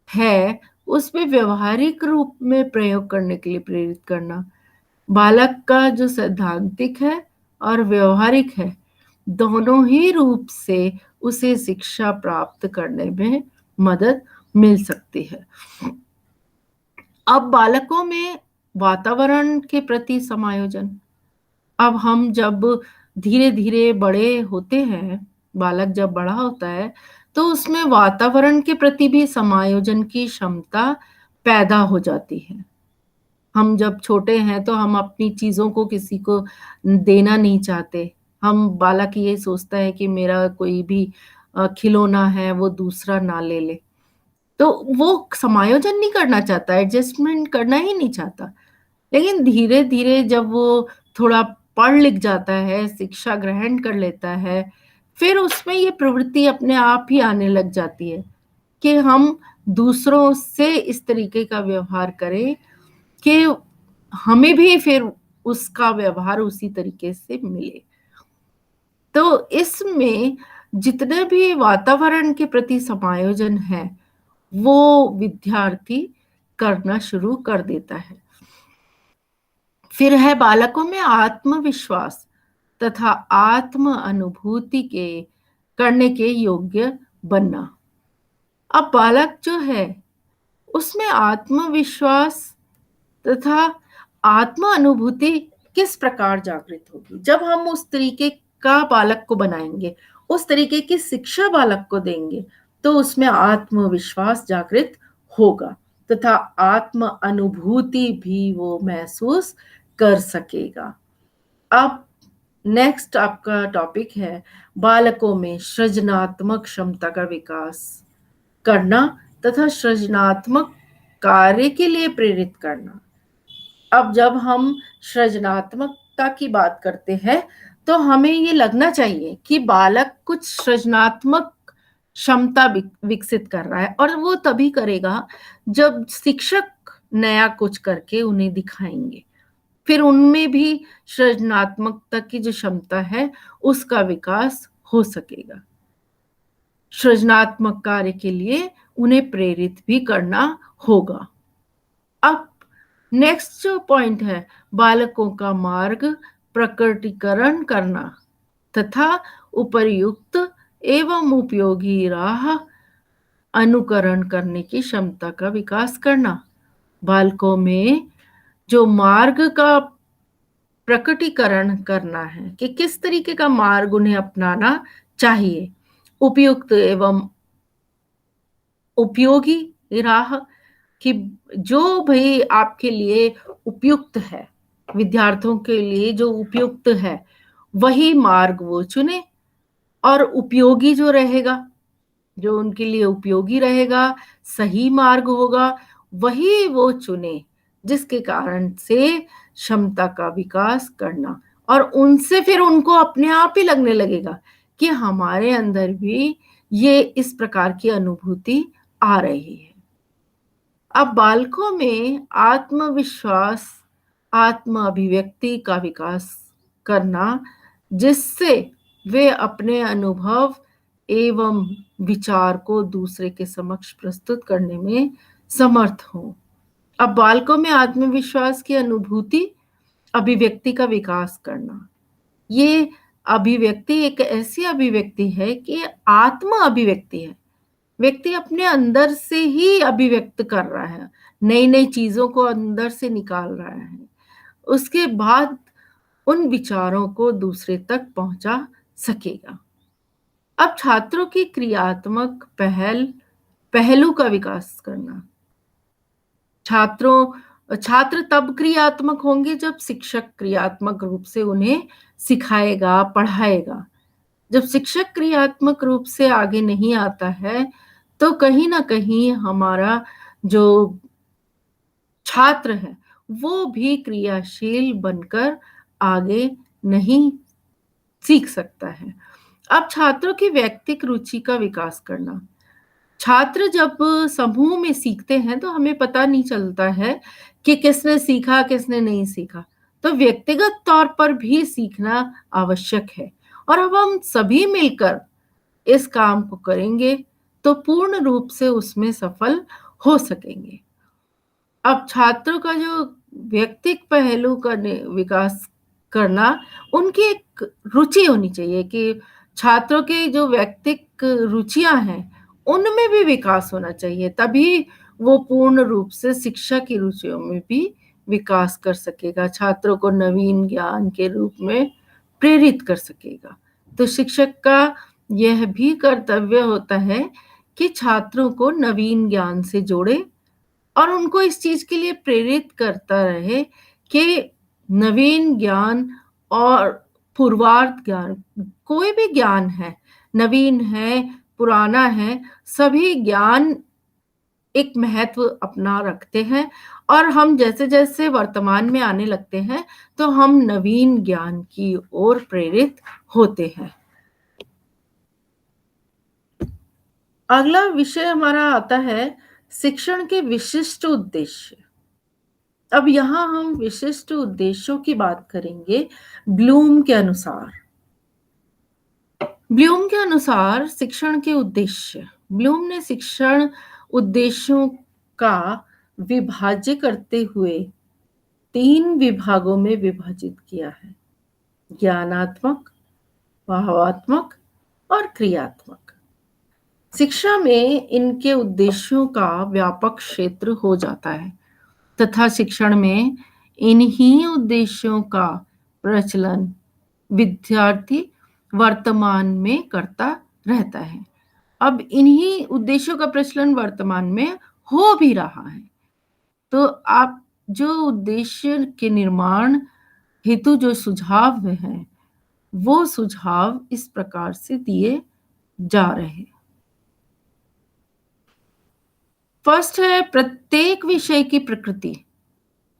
है, उसमें व्यवहारिक रूप में प्रयोग करने के लिए प्रेरित करना। बालक का जो सैद्धांतिक है और व्यवहारिक है, दोनों ही रूप से उसे शिक्षा प्राप्त करने में मदद मिल सकती है। अब बालकों में वातावरण के प्रति समायोजन। अब हम जब धीरे धीरे बड़े होते हैं, बालक जब बड़ा होता है, तो उसमें वातावरण के प्रति भी समायोजन की क्षमता पैदा हो जाती है। हम जब छोटे हैं तो हम अपनी चीजों को किसी को देना नहीं चाहते। हम बालक ये सोचता है कि मेरा कोई भी खिलौना है वो दूसरा ना ले ले, तो वो समायोजन नहीं करना चाहता, एडजस्टमेंट करना ही नहीं चाहता। लेकिन धीरे धीरे जब वो थोड़ा पढ़ लिख जाता है, शिक्षा ग्रहण कर लेता है, फिर उसमें ये प्रवृत्ति अपने आप ही आने लग जाती है कि हम दूसरों से इस तरीके का व्यवहार करें कि हमें भी फिर उसका व्यवहार उसी तरीके से मिले। तो इसमें जितने भी वातावरण के प्रति समायोजन है, वो विद्यार्थी करना शुरू कर देता है। फिर है बालकों में आत्मविश्वास तथा आत्म अनुभूति के करने के योग्य बनना। अब बालक जो है, उसमें आत्मविश्वास तथा आत्म अनुभूति किस प्रकार जागृत होगी? जब हम उस तरीके का बालक को बनाएंगे, उस तरीके की शिक्षा बालक को देंगे, तो उसमें आत्मविश्वास जागृत होगा तथा आत्म अनुभूति भी वो महसूस कर सकेगा। अब नेक्स्ट आपका टॉपिक है बालकों में सृजनात्मक क्षमता का विकास करना तथा सृजनात्मक कार्य के लिए प्रेरित करना। अब जब हम सृजनात्मकता की बात करते हैं, तो हमें ये लगना चाहिए कि बालक कुछ सृजनात्मक क्षमता विकसित कर रहा है, और वो तभी करेगा जब शिक्षक नया कुछ करके उन्हें दिखाएंगे। फिर उनमें भी सृजनात्मकता की जो क्षमता है, उसका विकास हो सकेगा। सृजनात्मक कार्य के लिए उन्हें प्रेरित भी करना होगा। अब नेक्स्ट जो पॉइंट है, बालकों का मार्ग प्रकटीकरण करना तथा उपर्युक्त एवं उपयोगी राह अनुकरण करने की क्षमता का विकास करना। बालकों में जो मार्ग का प्रकटीकरण करना है कि किस तरीके का मार्ग उन्हें अपनाना चाहिए, उपयुक्त एवं उपयोगी राह, कि जो भाई आपके लिए उपयुक्त है, विद्यार्थियों के लिए जो उपयुक्त है, वही मार्ग वो चुने। और उपयोगी जो रहेगा, जो उनके लिए उपयोगी रहेगा, सही मार्ग होगा, वही वो चुने, जिसके कारण से क्षमता का विकास करना। और उनसे फिर उनको अपने आप ही लगने लगेगा कि हमारे अंदर भी ये इस प्रकार की अनुभूति आ रही है। अब बालकों में आत्मविश्वास, आत्म अभिव्यक्ति का विकास करना, जिससे वे अपने अनुभव एवं विचार को दूसरे के समक्ष प्रस्तुत करने में समर्थ हों। अब बालकों में आत्मविश्वास की अनुभूति, अभिव्यक्ति का विकास करना। ये अभिव्यक्ति एक ऐसी अभिव्यक्ति है कि आत्म अभिव्यक्ति है। व्यक्ति अपने अंदर से ही अभिव्यक्त कर रहा है, नई नई चीजों को अंदर से निकाल रहा है, उसके बाद उन विचारों को दूसरे तक पहुंचा सकेगा। अब छात्रों की क्रियात्मक पहलू का विकास करना। छात्र तब क्रियात्मक होंगे जब शिक्षक क्रियात्मक रूप से उन्हें सिखाएगा, पढ़ाएगा। जब शिक्षक क्रियात्मक रूप से आगे नहीं आता है, तो कहीं ना कहीं हमारा जो छात्र है, वो भी क्रियाशील बनकर आगे नहीं सीख सकता है। अब छात्रों की व्यक्तिक रुचि का विकास करना। छात्र जब समूह में सीखते हैं तो हमें पता नहीं चलता है कि किसने सीखा, किसने नहीं सीखा। तो व्यक्तिगत तौर पर भी सीखना आवश्यक है और अब हम सभी मिलकर इस काम को करेंगे तो पूर्ण रूप से उसमें सफल हो सकेंगे। अब छात्रों का जो व्यक्तिक पहलू करने विकास करना, उनकी एक रुचि होनी चाहिए कि छात्रों की जो व्यक्तिक रुचियाँ हैं, उनमें भी विकास होना चाहिए, तभी वो पूर्ण रूप से शिक्षा की रुचियों में भी विकास कर सकेगा, छात्रों को नवीन ज्ञान के रूप में प्रेरित कर सकेगा। तो शिक्षक का यह भी कर्तव्य होता है कि छात्रों को नवीन ज्ञान से जोड़े और उनको इस चीज़ के लिए प्रेरित करता रहे कि नवीन ज्ञान और पूर्वार्ध ज्ञान, कोई भी ज्ञान है, नवीन है, पुराना है, सभी ज्ञान एक महत्व अपना रखते हैं और हम जैसे-जैसे वर्तमान में आने लगते हैं, तो हम नवीन ज्ञान की ओर प्रेरित होते हैं। अगला विषय हमारा आता है शिक्षण के विशिष्ट उद्देश्य। अब यहाँ हम विशिष्ट उद्देश्यों की बात करेंगे ब्लूम के अनुसार। ब्लूम के अनुसार शिक्षण के उद्देश्य, ब्लूम ने शिक्षण उद्देश्यों का विभाज्य करते हुए 3 विभागों में विभाजित किया है, ज्ञानात्मक, भावात्मक और क्रियात्मक। शिक्षा में इनके उद्देश्यों का व्यापक क्षेत्र हो जाता है तथा शिक्षण में इन्हीं उद्देश्यों का प्रचलन विद्यार्थी वर्तमान में करता रहता है। अब इन्हीं उद्देश्यों का प्रचलन वर्तमान में हो भी रहा है। तो आप जो उद्देश्य के निर्माण हेतु जो सुझाव हैं, वो सुझाव इस प्रकार से दिए जा रहे हैं। फर्स्ट है, प्रत्येक विषय की प्रकृति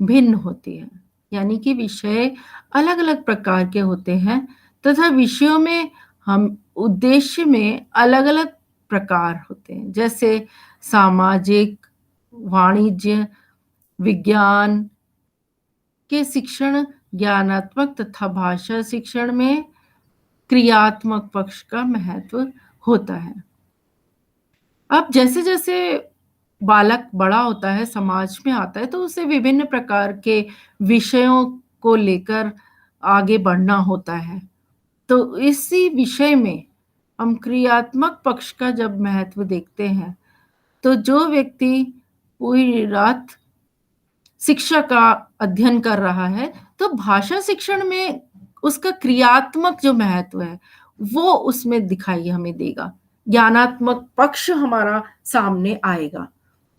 भिन्न होती है, यानी कि विषय अलग-अलग प्रकार के होते हैं तथा विषयों में हम उद्देश्य में अलग-अलग प्रकार होते हैं, जैसे सामाजिक, वाणिज्य, विज्ञान के शिक्षण ज्ञानात्मक तथा भाषा शिक्षण में क्रियात्मक पक्ष का महत्व होता है। अब जैसे-जैसे बालक बड़ा होता है, समाज में आता है, तो उसे विभिन्न प्रकार के विषयों को लेकर आगे बढ़ना होता है। तो इसी विषय में हम क्रियात्मक पक्ष का जब महत्व देखते हैं, तो जो व्यक्ति पूरी रात शिक्षा का अध्ययन कर रहा है, तो भाषा शिक्षण में उसका क्रियात्मक जो महत्व है, वो उसमें दिखाई हमें देगा। ज्ञानात्मक पक्ष हमारा सामने आएगा।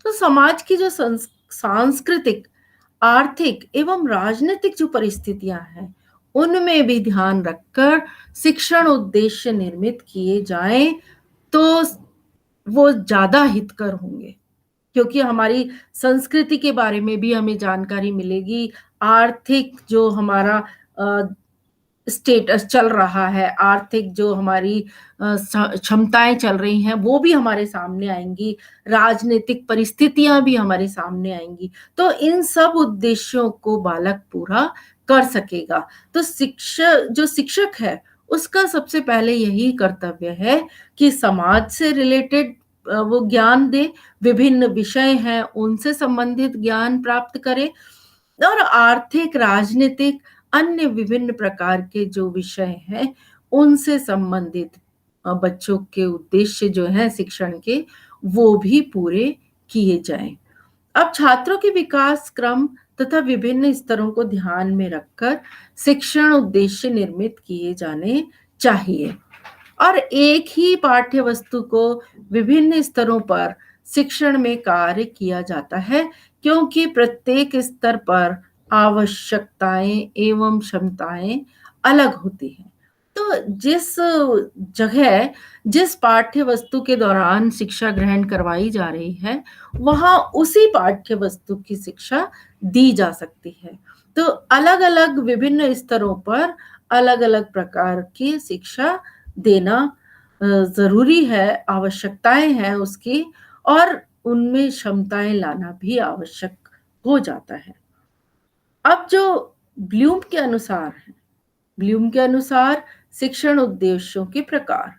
तो समाज की जो सांस्कृतिक, आर्थिक एवं राजनीतिक जो परिस्थितियाँ हैं, उनमें भी ध्यान रखकर शिक्षण उद्देश्य निर्मित किए जाएँ, तो वो ज़्यादा हितकर होंगे। क्योंकि हमारी संस्कृति के बारे में भी हमें जानकारी मिलेगी, आर्थिक जो हमारा अ, स्टेटस चल रहा है, आर्थिक जो हमारी क्षमताएँ चल रही हैं, वो भी हमारे सामने आएँगी, राजनीतिक परिस्थितियाँ भी हमारे सामने आएँगी। तो इन सब उद्देश्यों को बालक पूरा कर सकेगा। तो जो शिक्षक है, उसका सबसे पहले यही कर्तव्य है कि समाज से रिलेटेड वो ज्ञान दे, विभिन्न विषय हैं, उनसे संबंधित ज्ञान प्राप्त करे और आर्थिक, राजनीतिक, अन्य विभिन्न प्रकार के जो विषय हैं, उनसे संबंधित बच्चों के उद्देश्य जो हैं शिक्षण के, वो भी पूरे किए जाएँ। अब छात्रों के विकास क्रम तथा विभिन्न स्तरों को ध्यान में रखकर शिक्षण उद्देश्य निर्मित किए जाने चाहिए और एक ही पाठ्य वस्तु को विभिन्न स्तरों पर शिक्षण में कार्य किया जाता है क्योंकि प्रत्येक स्तर पर आवश्यकताएं एवं क्षमताएं अलग होती हैं। तो जिस जगह जिस पाठ्य वस्तु के दौरान शिक्षा ग्रहण करवाई जा रही है, वहाँ उसी पाठ्य वस्तु की शिक्षा दी जा सकती है। तो अलग-अलग विभिन्न स्तरों पर अलग-अलग प्रकार की शिक्षा देना ज़रूरी है, आवश्यकताएँ हैं उसकी और उनमें क्षमताएँ लाना भी आवश्यक हो जाता है। अब जो ब्लूम के अनुसार है, ब्लूम के अनुसार शिक्षण उद्देश्यों के प्रकार।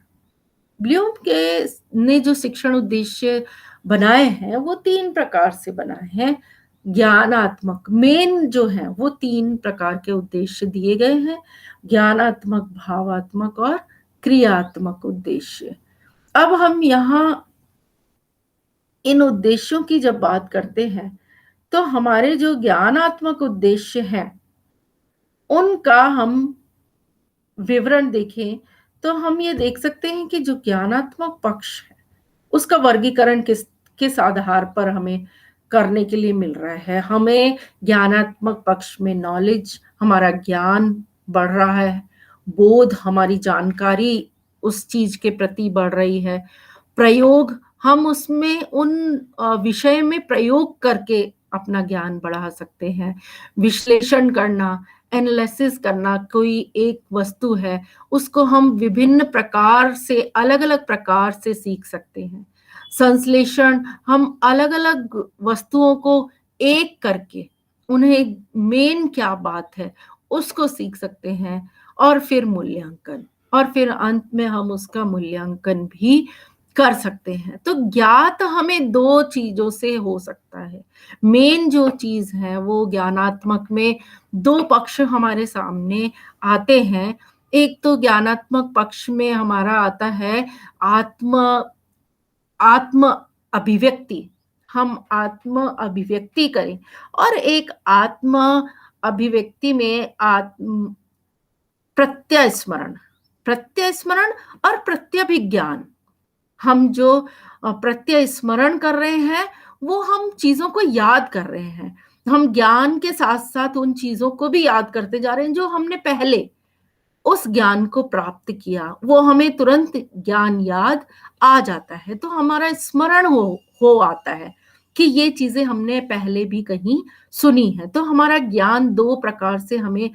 ब्लूम के ने जो शिक्षण उद्देश्य बनाए हैं, वो 3 प्रकार से बनाए हैं। ज्ञानात्मक मेन जो है वो 3 प्रकार के उद्देश्य दिए गए हैं, ज्ञानात्मक, भावात्मक और क्रियात्मक उद्देश्य। अब हम यहाँ इन उद्देश्यों की जब बात करते हैं, तो हमारे जो ज्ञानात्मक उद्देश्य हैं, उनका हम विवरण देखें, तो हम ये देख सकते हैं कि जो ज्ञानात्मक पक्ष है, उसका वर्गीकरण किस आधार पर हमें करने के लिए मिल रहा है। हमें ज्ञानात्मक पक्ष में नॉलेज, हमारा ज्ञान बढ़ रहा है, बोध, हमारी जानकारी उस चीज़ के प्रति बढ़ रही है। प्रयोग, हम उसमें उन विषय में प्रयोग करके अपना ज्ञान बढ़ा सकते हैं। विश्लेषण करना, एनालिसिस करना, कोई एक वस्तु है, उसको हम विभिन्न प्रकार से, अलग-अलग प्रकार से सीख सकते हैं। संश्लेषण, हम अलग-अलग वस्तुओं को एक करके, उन्हें मेन क्या बात है, उसको सीख सकते हैं। और फिर मूल्यांकन, और फिर अंत में हम उसका मूल्यांकन भी कर सकते हैं। तो ज्ञात हमें 2 चीज़ों से हो सकता है। मेन जो चीज़ है वो ज्ञानात्मक में 2 पक्ष हमारे सामने आते हैं। एक तो ज्ञानात्मक पक्ष में हमारा आता है आत्म आत्म अभिव्यक्ति, हम आत्म अभिव्यक्ति करें, और एक आत्म अभिव्यक्ति में प्रत्यय स्मरण और प्रत्यभिज्ञान। हम जो प्रत्यय स्मरण कर रहे हैं, वो हम चीज़ों को याद कर रहे हैं। हम ज्ञान के साथ-साथ उन चीज़ों को भी याद करते जा रहे हैं जो हमने पहले उस ज्ञान को प्राप्त किया, वो हमें तुरंत ज्ञान याद आ जाता है, तो हमारा स्मरण हो आता है कि ये चीज़ें हमने पहले भी कहीं सुनी है। तो हमारा ज्ञान 2 प्रकार से हमें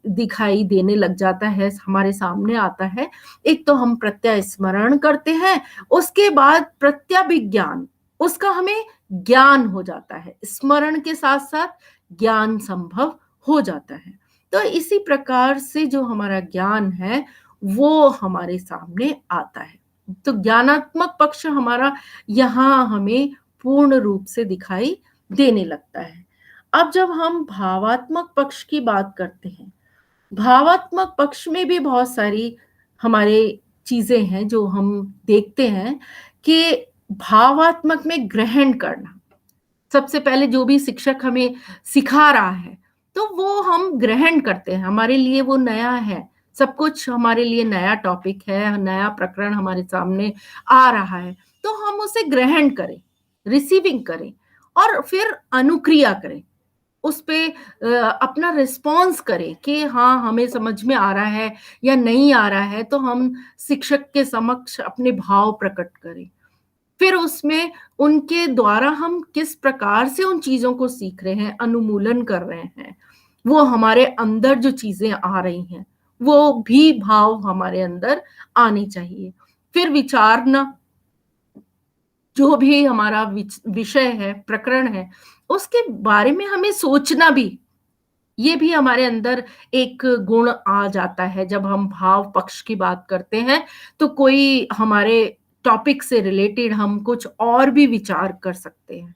दिखाई देने लग जाता है, हमारे सामने आता है। एक तो हम प्रत्यय स्मरण करते हैं, उसके बाद प्रत्यभिज्ञान, उसका हमें ज्ञान हो जाता है। स्मरण के साथ-साथ ज्ञान संभव हो जाता है। तो इसी प्रकार से जो हमारा ज्ञान है, वो हमारे सामने आता है। तो ज्ञानात्मक पक्ष हमारा यहाँ हमें पूर्ण रूप से दिखाई देने लगता है। अब जब हम भावात्मक पक्ष की बात करते हैं, भावात्मक पक्ष में भी बहुत सारी हमारे चीज़ें हैं जो हम देखते हैं कि भावात्मक में ग्रहण करना। सबसे पहले जो भी शिक्षक हमें सिखा रहा है, तो वो हम ग्रहण करते हैं, हमारे लिए वो नया है, सब कुछ हमारे लिए नया टॉपिक है, नया प्रकरण हमारे सामने आ रहा है, तो हम उसे ग्रहण करें, रिसीविंग करें और फिर अनुक्रिया करें। उसपे अपना रिस्पॉन्स करें कि हाँ, हमें समझ में आ रहा है या नहीं आ रहा है, तो हम शिक्षक के समक्ष अपने भाव प्रकट करें। फिर उसमें उनके द्वारा हम किस प्रकार से उन चीज़ों को सीख रहे हैं, अनुमूलन कर रहे हैं, वो हमारे अंदर जो चीज़ें आ रही हैं, वो भी भाव हमारे अंदर आने चाहिए। फिर विचारना, जो भी हमारा विषय है, प्रकरण है, उसके बारे में हमें सोचना भी, ये भी हमारे अंदर एक गुण आ जाता है। जब हम भाव पक्ष की बात करते हैं, तो कोई हमारे टॉपिक से रिलेटेड हम कुछ और भी विचार कर सकते हैं।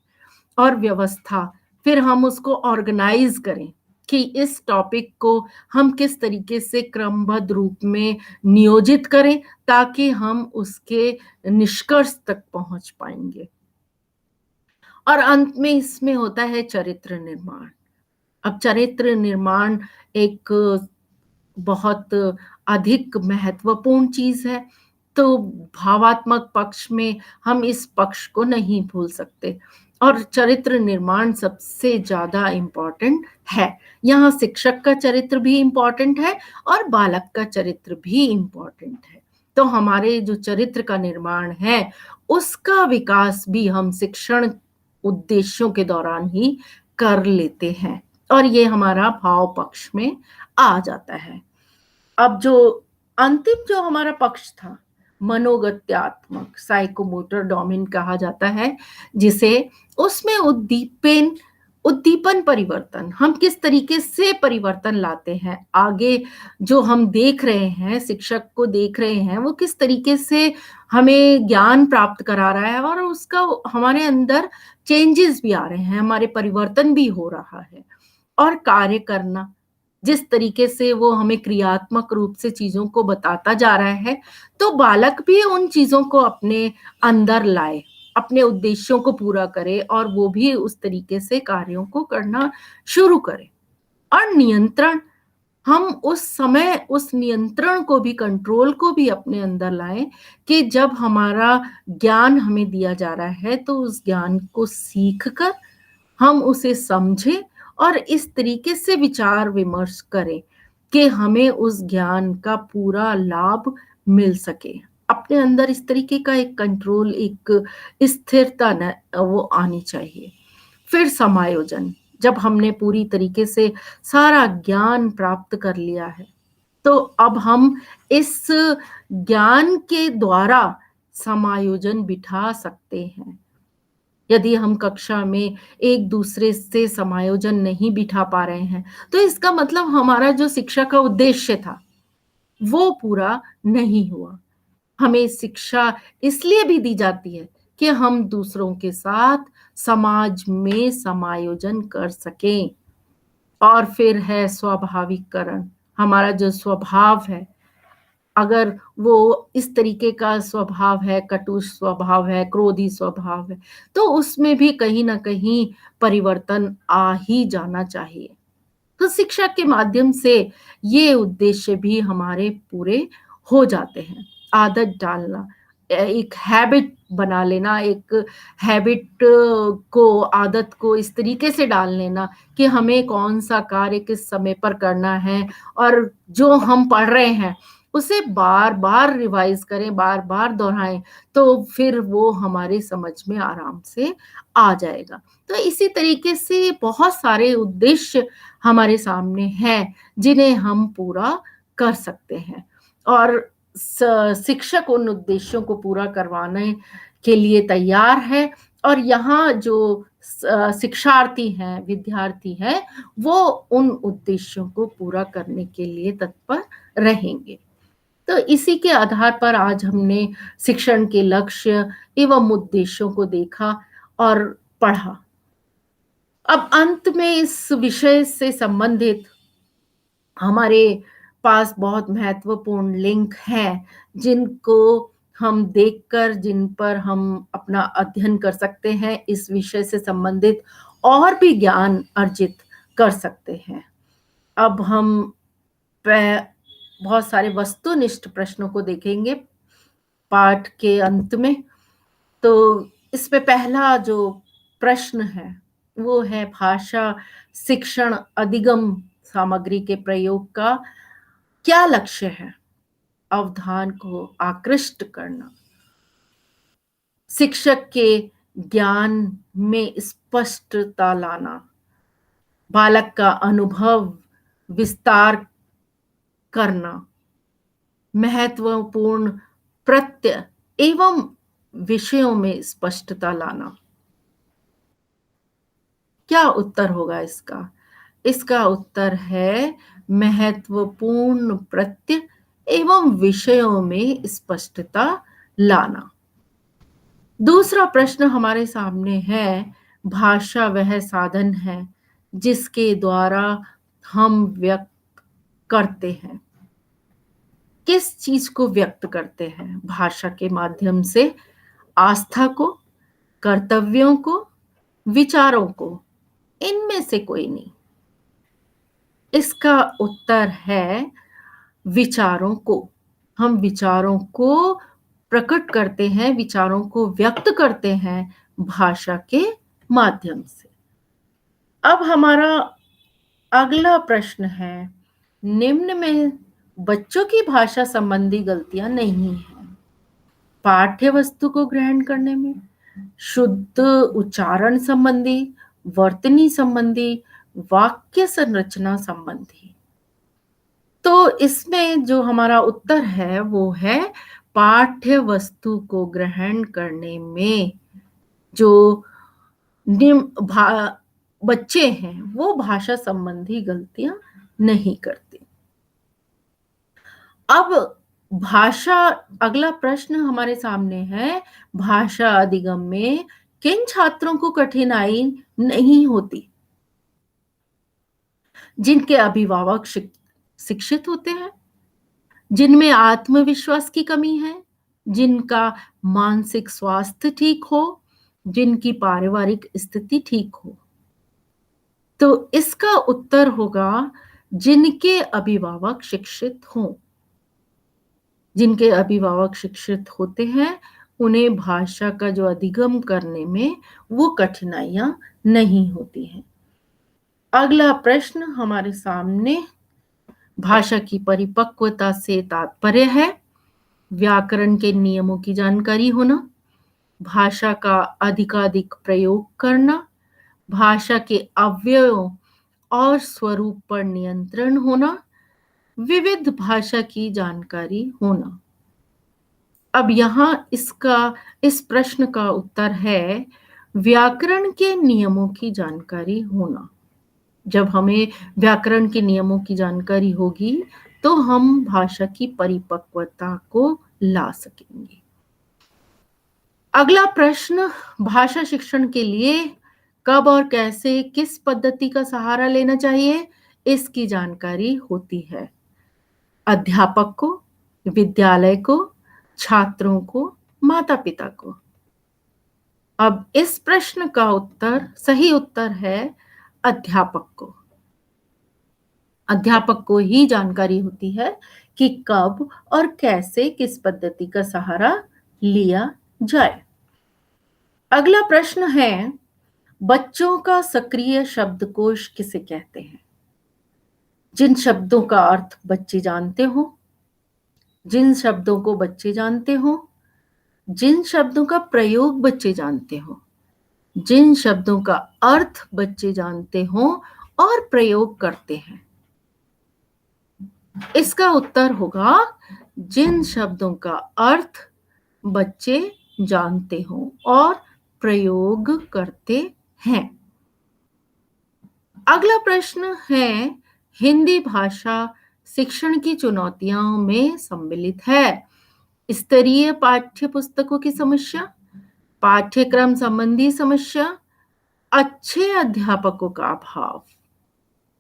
और व्यवस्था, फिर हम उसको ऑर्गेनाइज़ करें कि इस टॉपिक को हम किस तरीके से क्रमबद्ध रूप में नियोजित करें, ताकि हम उसके निष्कर्ष तक पहुँच पाएँगे। और अंत में इसमें होता है चरित्र निर्माण। अब चरित्र निर्माण एक बहुत अधिक महत्वपूर्ण चीज़ है, तो भावात्मक पक्ष में हम इस पक्ष को नहीं भूल सकते, और चरित्र निर्माण सबसे ज़्यादा इम्पोर्टेंट है। यहाँ शिक्षक का चरित्र भी इम्पोर्टेंट है और बालक का चरित्र भी इम्पोर्टेंट है। तो हमारे जो चरित्र का निर्माण है, उसका विकास भी हम शिक्षण उद्देश्यों के दौरान ही कर लेते हैं, और ये हमारा भाव पक्ष में आ जाता है। अब जो अंतिम जो हमारा पक्ष था, मनोगत्यात्मक साइकोमोटर डोमेन कहा जाता है, जिसे उसमें उद्दीपन परिवर्तन, हम किस तरीके से परिवर्तन लाते हैं, आगे जो हम देख रहे हैं, शिक्षक को देख रहे हैं, वो किस तरीके से हमें ज्ञान प्राप्त करा रहा है और उसका हमारे अंदर चेंजेस भी आ रहे हैं, हमारे परिवर्तन भी हो रहा है। और कार्य करना, जिस तरीके से वो हमें क्रियात्मक रूप से चीज़ों को बताता जा रहा है, तो बालक भी उन चीज़ों को अपने अंदर लाए, अपने उद्देश्यों को पूरा करे और वो भी उस तरीके से कार्यों को करना शुरू करे। और नियंत्रण, हम उस समय उस नियंत्रण को भी, कंट्रोल को भी अपने अंदर लाएँ कि जब हमारा ज्ञान हमें दिया जा रहा है, तो उस ज्ञान को सीख कर हम उसे समझें और इस तरीके से विचार-विमर्श करें कि हमें उस ज्ञान का पूरा लाभ मिल सके। अपने अंदर इस तरीके का एक कंट्रोल, एक स्थिरता न वो आनी चाहिए। फिर समायोजन, जब हमने पूरी तरीके से सारा ज्ञान प्राप्त कर लिया है, तो अब हम इस ज्ञान के द्वारा समायोजन बिठा सकते हैं। यदि हम कक्षा में एक-दूसरे से समायोजन नहीं बिठा पा रहे हैं, तो इसका मतलब हमारा जो शिक्षा का उद्देश्य था, वो पूरा नहीं हुआ। हमें शिक्षा इसलिए भी दी जाती है कि हम दूसरों के साथ समाज में समायोजन कर सकें। और फिर है स्वाभाविककरण, हमारा जो स्वभाव है, अगर वो इस तरीके का स्वभाव है, कटु स्वभाव है, क्रोधी स्वभाव है, तो उसमें भी कहीं न कहीं परिवर्तन आ ही जाना चाहिए। तो शिक्षा के माध्यम से ये उद्देश्य भी हमारे पूरे हो जाते हैं। आदत डालना, एक हैबिट बना लेना, एक हैबिट को, आदत को इस तरीके से डाल लेना कि हमें कौन-सा कार्य किस समय पर करना है और जो हम पढ़ रहे हैं, उसे बार-बार रिवाइज़ करें, बार-बार दोहराएँ, तो फिर वो हमारी समझ में आराम से आ जाएगा। तो इसी तरीके से बहुत सारे उद्देश्य हमारे सामने हैं, जिन्हें हम पूरा कर सकते हैं और शिक्षक उन उद्देश्यों को पूरा करवाने के लिए तैयार है और यहाँ जो शिक्षार्थी हैं, विद्यार्थी हैं, वो उन उद्देश्यों को पूरा करने के लिए तत्पर रहेंगे। तो इसी के आधार पर आज हमने शिक्षण के लक्ष्य एवं उद्देश्यों को देखा और पढ़ा। अब अंत में इस विषय से संबंधित हमारे पास बहुत महत्वपूर्ण लिंक हैं, जिनको हम देखकर, जिन पर हम अपना अध्ययन कर सकते हैं, इस विषय से संबंधित और भी ज्ञान अर्जित कर सकते हैं। अब हम पै बहुत सारे वस्तुनिष्ठ प्रश्नों को देखेंगे पाठ के अंत में। तो इसमें पहला जो प्रश्न है, वो है भाषा शिक्षण अधिगम सामग्री के प्रयोग का क्या लक्ष्य है? अवधान को आकृष्ट करना, शिक्षक के ज्ञान में स्पष्टता लाना, बालक का अनुभव विस्तार करना, महत्वपूर्ण प्रत्यय एवं विषयों में स्पष्टता लाना। क्या उत्तर होगा इसका? इसका उत्तर है महत्वपूर्ण प्रत्यय एवं विषयों में स्पष्टता लाना। दूसरा प्रश्न हमारे सामने है, भाषा वह साधन है जिसके द्वारा हम व्यक्त करते हैं। किस चीज को व्यक्त करते हैं? भाषा के माध्यम से आस्था को, कर्तव्यों को, विचारों को, इनमें से कोई नहीं। इसका उत्तर है विचारों को। हम विचारों को प्रकट करते हैं, विचारों को व्यक्त करते हैं भाषा के माध्यम से। अब हमारा अगला प्रश्न है, निम्न में बच्चों की भाषा संबंधी गलतियां नहीं हैं। पाठ्य वस्तु को ग्रहण करने में, शुद्ध उच्चारण संबंधी, वर्तनी संबंधी, वाक्य संरचना संबंधी। तो इसमें जो हमारा उत्तर है वो है पाठ्य वस्तु को ग्रहण करने में जो निम भा बच्चे हैं, वो भाषा संबंधी गलतियाँ नहीं करते। अब भाषा अगला प्रश्न हमारे सामने है, भाषा अधिगम में किन छात्रों को कठिनाई नहीं होती? जिनके अभिभावक शिक्षित होते हैं, जिनमें आत्मविश्वास की कमी है, जिनका मानसिक स्वास्थ्य ठीक हो, जिनकी पारिवारिक स्थिति ठीक हो। तो इसका उत्तर होगा जिनके अभिभावक शिक्षित हों। जिनके अभिभावक शिक्षित होते हैं, उन्हें भाषा का जो अधिगम करने में वो कठिनाइयाँ नहीं होती हैं। अगला प्रश्न हमारे सामने भाषा की परिपक्वता से तात्पर्य है व्याकरण के नियमों की जानकारी होना, भाषा का अधिकाधिक प्रयोग करना, भाषा के अवयवों और स्वरूप पर नियंत्रण होना, विविध भाषा की जानकारी होना। अब यहाँ इस प्रश्न का उत्तर है व्याकरण के नियमों की जानकारी होना। जब हमें व्याकरण के नियमों की जानकारी होगी तो हम भाषा की परिपक्वता को ला सकेंगे। अगला प्रश्न भाषा शिक्षण के लिए कब और कैसे किस पद्धति का सहारा लेना चाहिए, इसकी जानकारी होती है अध्यापक को, विद्यालय को, छात्रों को, माता-पिता को। अब इस प्रश्न का सही उत्तर है अध्यापक को। अध्यापक को ही जानकारी होती है कि कब और कैसे किस पद्धति का सहारा लिया जाए। अगला प्रश्न है बच्चों का सक्रिय शब्दकोश किसे कहते हैं? जिन शब्दों का अर्थ बच्चे जानते हो, जिन शब्दों को बच्चे जानते हो, जिन शब्दों का प्रयोग बच्चे जानते हो, जिन शब्दों का अर्थ बच्चे जानते हो और प्रयोग करते हैं। इसका उत्तर होगा जिन शब्दों का अर्थ बच्चे जानते हो और प्रयोग करते हैं। अगला प्रश्न है हिंदी भाषा शिक्षण की चुनौतियों में सम्मिलित है स्तरीय पाठ्य पुस्तकों की समस्या, पाठ्यक्रम संबंधी समस्या, अच्छे अध्यापकों का अभाव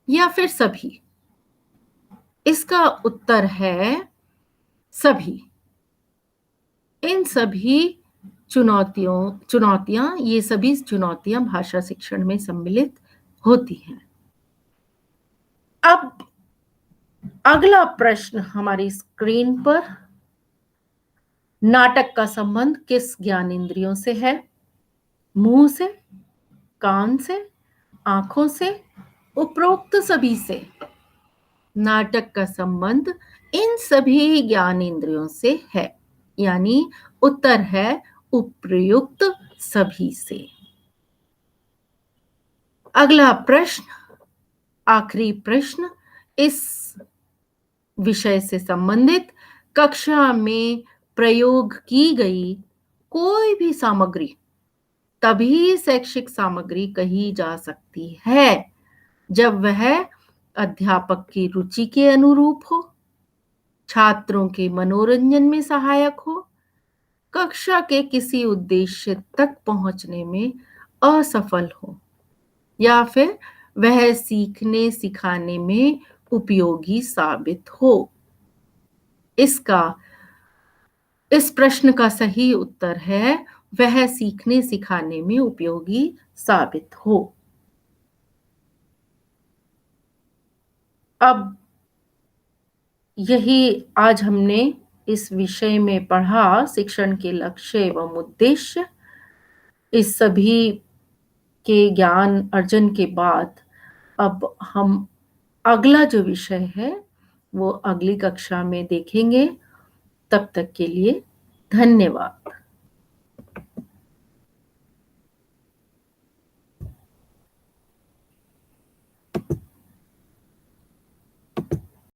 या फिर सभी। इसका उत्तर है सभी। इन सभी ये सभी चुनौतियां भाषा शिक्षण में सम्मिलित होती हैं। अब अगला प्रश्न हमारी स्क्रीन पर नाटक का संबंध किस ज्ञानेंद्रियों से है? मुंह से, कान से, आंखों से, उपरोक्त सभी से। नाटक का संबंध इन सभी ज्ञानेंद्रियों से है, यानी उत्तर है उपयुक्त सभी से। अगला प्रश्न, आखिरी प्रश्न इस विषय से संबंधित कक्षा में प्रयोग की गई कोई भी सामग्री तभी शैक्षिक सामग्री कही जा सकती है जब वह अध्यापक की रुचि के अनुरूप हो, छात्रों के मनोरंजन में सहायक हो, कक्षा के किसी उद्देश्य तक पहुंचने में असफल हो या फिर वह सीखने सिखाने में उपयोगी साबित हो। इस प्रश्न का सही उत्तर है वह सीखने सिखाने में उपयोगी साबित हो। अब यही आज हमने इस विषय में पढ़ा शिक्षण के लक्ष्य एवं उद्देश्य। इस सभी के ज्ञान अर्जन के बाद अब हम अगला जो विषय है वो अगली कक्षा में देखेंगे। तब तक के लिए धन्यवाद।